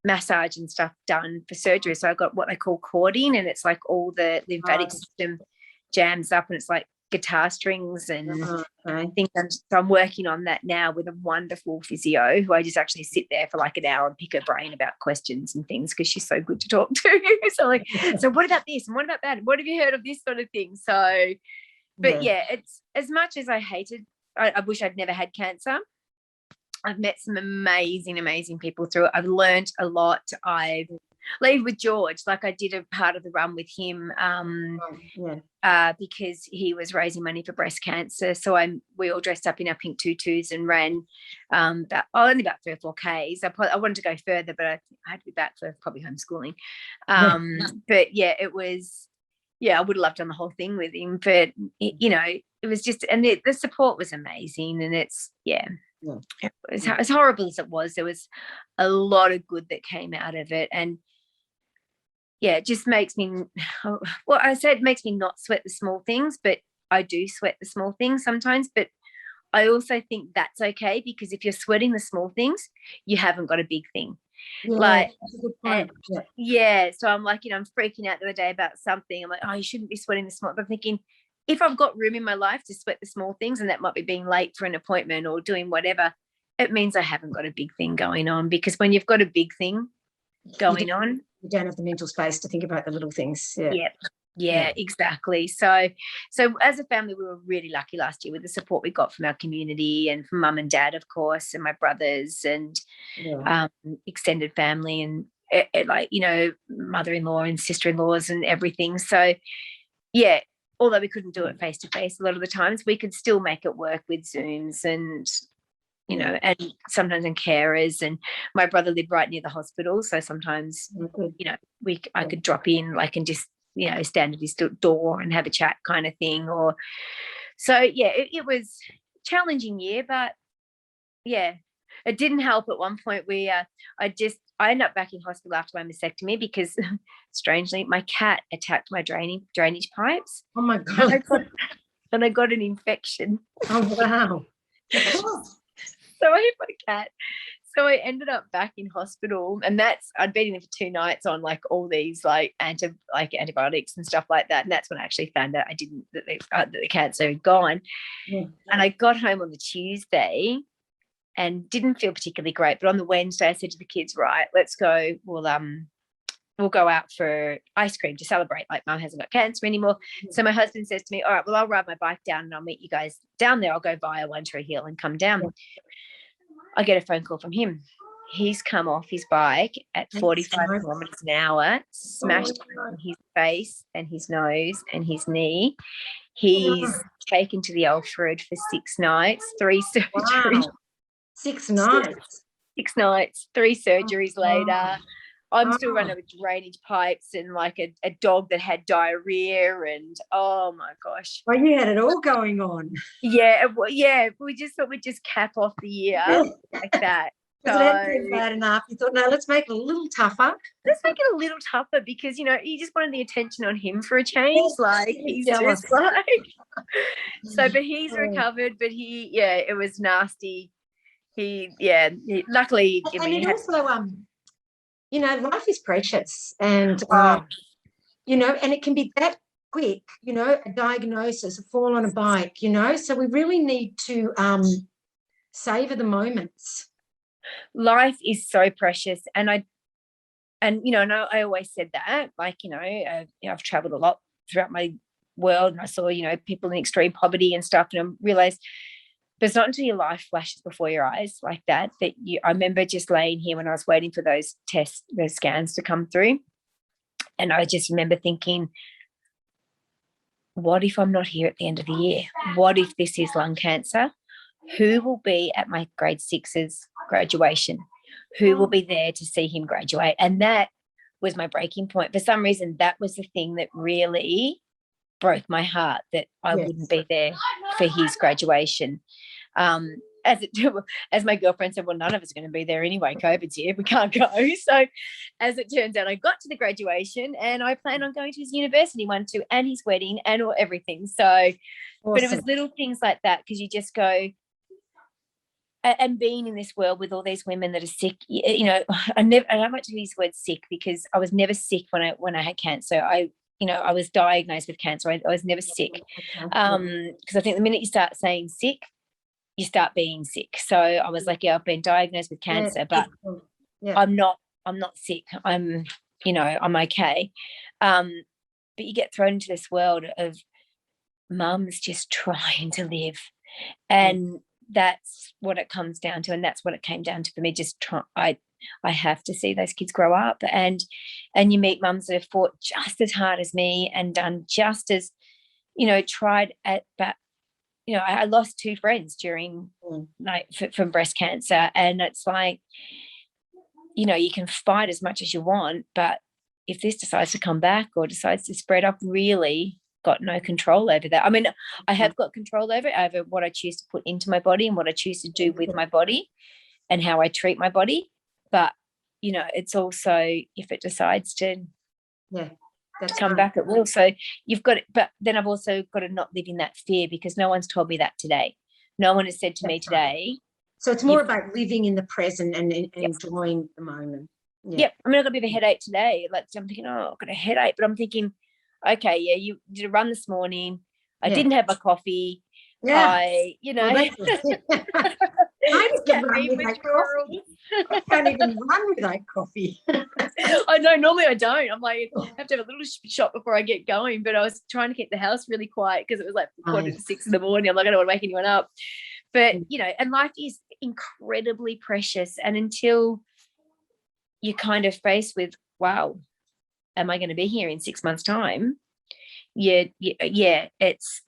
massage and stuff done for surgery. So I got what they call cording, and it's like all the lymphatic system jams up and it's like guitar strings and I think I'm working on that now with a wonderful physio who I just actually sit there for an hour and pick her brain about questions and things because she's so good to talk to. So what about this and what about that? And what have you heard of this sort of thing? So but it's as much as I hated, I wish I'd never had cancer. I've met some amazing people through it. I've learned a lot. I've lived with George, I did a part of the run with him because he was raising money for breast cancer. So we all dressed up in our pink tutus and ran only about 3 or 4 Ks. I wanted to go further, but I had to be back for probably homeschooling. But it was. I would have loved on the whole thing with him, but it was just, and the support was amazing, and it's as horrible as it was, there was a lot of good that came out of it, and it just makes me. Well, I said it makes me not sweat the small things, but I do sweat the small things sometimes. But I also think that's okay because if you're sweating the small things, you haven't got a big thing. That's a good point. So I'm I'm freaking out the other day about something. I'm like, you shouldn't be sweating the small. But I'm thinking, if I've got room in my life to sweat the small things, and that might be being late for an appointment or doing whatever, it means I haven't got a big thing going on. Because when you've got a big thing going on, you don't have the mental space to think about the little things. Yeah, exactly. So as a family, we were really lucky last year with the support we got from our community and from mum and dad, of course, and my brothers and extended family and mother-in-law and sister-in-laws and everything. So although we couldn't do it face to face a lot of the times, we could still make it work with Zooms and you know, and sometimes in carers, and my brother lived right near the hospital. So sometimes, you know, I could drop in like and just, you know, stand at his door and have a chat kind of thing. Or so, yeah, it was a challenging year, but yeah, it didn't help. At one point I ended up back in hospital after my mastectomy because strangely my cat attacked my drainage pipes. Oh my God. And I got an infection. Oh wow. So I hit my cat. So I ended up back in hospital, and I'd been in there for 2 nights on like all these like antibiotics and stuff like that. And that's when I actually found out that the cancer had gone. Yeah. And I got home on the Tuesday and didn't feel particularly great. But on the Wednesday, I said to the kids, right, let's go. We'll go out for ice cream to celebrate. Like, Mum hasn't got cancer anymore. Yeah. So my husband says to me, all right, well, I'll ride my bike down and I'll meet you guys down there. I'll go via One Tree Hill and come down. Yeah. I get a phone call from him. He's come off his bike at 45 kilometers an hour, smashed his face and his nose and his knee. He's taken to the Alfred for 6 nights, 3 surgeries. Wow. 6 nights. 6 nights, 3 surgeries later. I'm still running with drainage pipes and like a dog that had diarrhea, and oh my gosh. Well, you had it all going on. Yeah. We just thought we'd just cap off the year like that. Because it hadn't been bad enough. You thought, no, let's make it a little tougher. Let's make it a little tougher because, you know, you just wanted the attention on him for a change. Like, he's jealous. just like, so, but he's recovered, but it was nasty. Luckily. And it also, you know, life is precious, and, you know, and it can be that quick, you know, a diagnosis, a fall on a bike, you know, so we really need to savor the moments. Life is so precious. And you know, I always said that, like, you know, I've traveled a lot throughout my world, and I saw, you know, people in extreme poverty and stuff, and I realized, but it's not until your life flashes before your eyes like that I remember just laying here when I was waiting for those scans to come through. And I just remember thinking, what if I'm not here at the end of the year? What if this is lung cancer? Who will be at my grade 6's graduation? Who will be there to see him graduate? And that was my breaking point. For some reason, that was the thing that really broke my heart, that I wouldn't be there for his graduation. As my girlfriend said, well, none of us are going to be there anyway. COVID's here, we can't go. So as it turns out, I got to the graduation, and I plan on going to his university one too, and his wedding and everything. So, awesome. But it was little things like that, because you just go, and being in this world with all these women that are sick, you know, I don't like to use the word sick, because I was never sick when I had cancer. You know, I was diagnosed with cancer. I was never sick. Because I think the minute you start saying sick, you start being sick. So I was like, I've been diagnosed with cancer, but I'm not sick. I'm okay. But you get thrown into this world of mums just trying to live. And that's what it comes down to. And that's what it came down to for me. I have to see those kids grow up, and you meet mums that have fought just as hard as me and done just as, you know, tried at, but, you know, I lost 2 friends during from breast cancer. And it's like, you know, you can fight as much as you want, but if this decides to come back or decides to spread, I've really got no control over that. I mean, I have got control over what I choose to put into my body and what I choose to do with my body and how I treat my body. But, you know, it's also, if it decides to come back, it will. So you've got it. But then I've also got to not live in that fear, because no one's told me that today. No one has said to me today. So it's more about living in the present and enjoying the moment. Yep. I mean, I got a bit of a headache today. Like, I'm thinking, I've got a headache. But I'm thinking, okay, you did a run this morning. I didn't have my coffee. I can't even run without coffee. I know, normally I don't. I'm like, I have to have a little shot before I get going, but I was trying to keep the house really quiet because it was like 5:45 in the morning. I'm like, I don't want to wake anyone up. But, you know, and life is incredibly precious. And until you're kind of faced with, wow, am I going to be here in 6 months' time? It's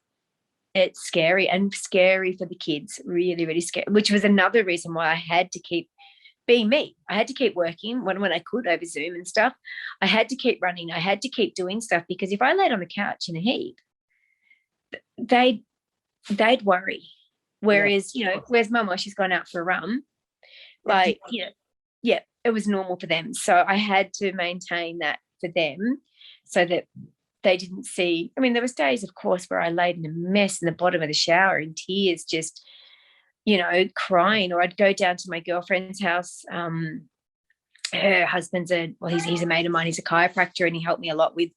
it's scary, and scary for the kids, really, really scary, which was another reason why I had to keep being me. I had to keep working when I could over Zoom and stuff. I had to keep running. I had to keep doing stuff, because if I laid on the couch in a heap, they'd worry. Whereas, where's mum? Well, she's gone out for a run. Like, it was normal for them. So I had to maintain that for them, so that they didn't see. I mean, there was days, of course, where I laid in a mess in the bottom of the shower in tears, just, crying. Or I'd go down to my girlfriend's house. Her husband's he's a mate of mine. He's a chiropractor, and he helped me a lot with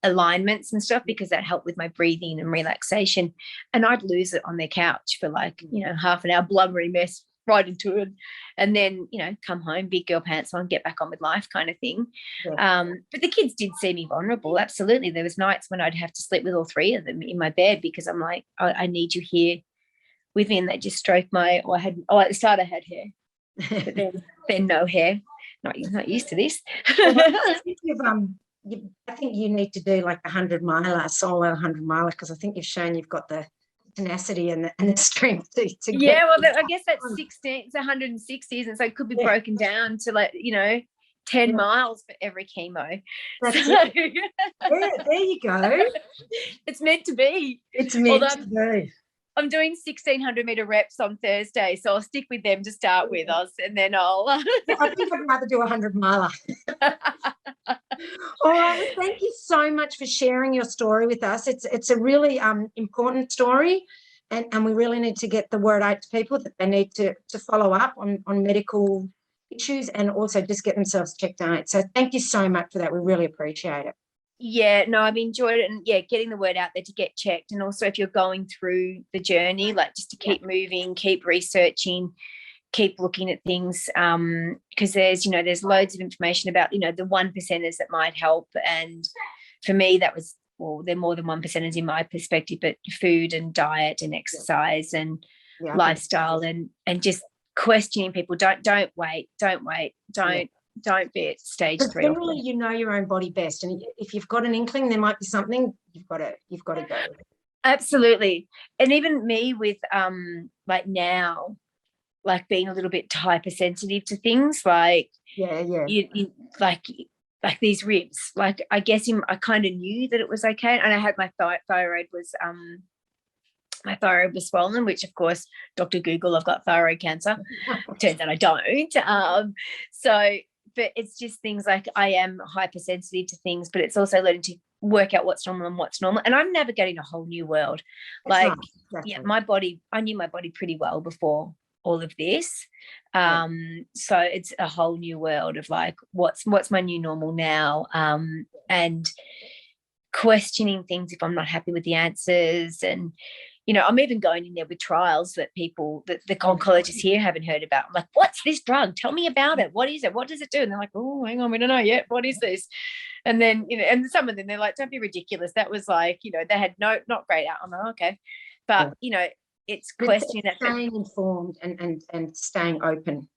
alignments and stuff, because that helped with my breathing and relaxation. And I'd lose it on their couch for like, half an hour, blubbery mess right into it, and then come home, big girl pants on, get back on with life, kind of thing. But the kids did see me vulnerable, absolutely. There was nights when I'd have to sleep with all three of them in my bed, because I'm like, I need you here with me. And they just stroked at the start I had hair, but then no hair. Not used to this. I think you need to do like a 100-miler, solo 100-miler, because I think you've shown you've got the tenacity and the strength to get. Well, I guess that's 16. It's 160, isn't it? So it could be broken down to 10 miles for every chemo. That's it. There you go. It's meant to be. It's meant to be. I'm doing 1,600-meter reps on Thursday, so I'll stick with them to start with us, and then I'll. I think I'd rather do a 100-miler. All right. Well, thank you so much for sharing your story with us. It's a really important story, and we really need to get the word out to people that they need to follow up on medical issues, and also just get themselves checked out. So thank you so much for that. We really appreciate it. Yeah, no, I've enjoyed it, and getting the word out there to get checked. And also, if you're going through the journey, like, just to keep moving, keep researching, keep looking at things, because there's loads of information about the 1%ers that might help. And for me, that was, they're more than 1%ers in my perspective, but food and diet and exercise and lifestyle, and just questioning people. Don't wait. Don't be at stage 3. Generally, you know your own body best, and if you've got an inkling there might be something, you've got to go. Absolutely. And even me with like now, like being a little bit hypersensitive to things, like you like these ribs. Like, I guess I kind of knew that it was okay, and I had my thyroid was swollen, which, of course, Dr. Google, I've got thyroid cancer. Turns out I don't. But it's just things like, I am hypersensitive to things, but it's also learning to work out what's normal and what's normal. And I'm navigating a whole new world. That's exactly. My body, I knew my body pretty well before all of this. So it's a whole new world of like, what's my new normal now? And questioning things if I'm not happy with the answers. And I'm even going in there with trials that the oncologists here haven't heard about. I'm like, what's this drug? Tell me about it. What is it? What does it do? And they're like, oh, hang on, we don't know yet. What is this? And then, and some of them, they're like, don't be ridiculous. That was like, they had not great out. I'm like, okay. But, it's questioning that. Staying informed and staying open.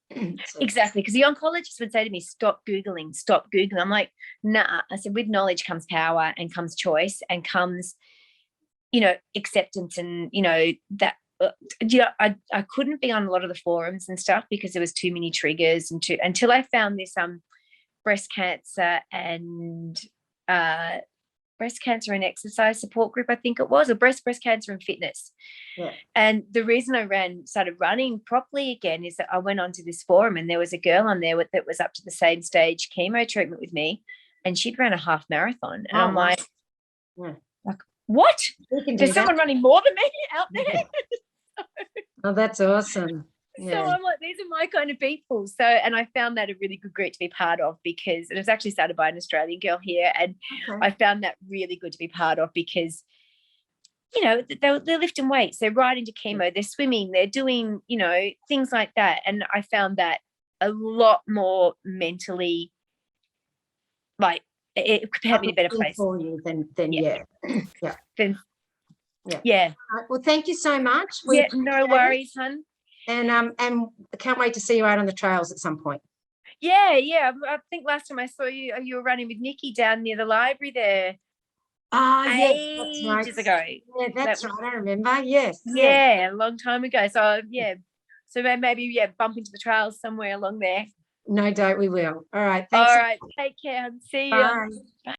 Exactly. Because the oncologist would say to me, stop Googling. I'm like, nah. I said, with knowledge comes power, and comes choice, and comes acceptance, and that I couldn't be on a lot of the forums and stuff because there was too many triggers, and until I found this breast cancer and exercise support group, I think it was, or breast cancer and fitness. And the reason I started running properly again is that I went onto this forum, and there was a girl on there that was up to the same stage chemo treatment with me, and she'd ran a half marathon, and I'm like, what? There's someone running more than me out there. Oh, that's awesome. So I'm like, these are my kind of people. So, and I found that a really good group to be part of, because it was actually started by an Australian girl here, and I found that really good to be part of, because they're lifting weights, they're right into chemo, they're swimming, they're doing things like that, and I found that a lot more mentally, like, it could have been a better place for you than Well, thank you so much. No worries, hun. And I can't wait to see you out on the trails at some point. Yeah. I think last time I saw you, you were running with Nikki down near the library there. Oh, yes, that's right. ages ago. Yeah, that's right. I remember. Yes. Yes. Yeah, a long time ago. So yeah, so maybe bump into the trails somewhere along there. No doubt we will. All right. All Thanks. right, take care. See you. Bye. Bye.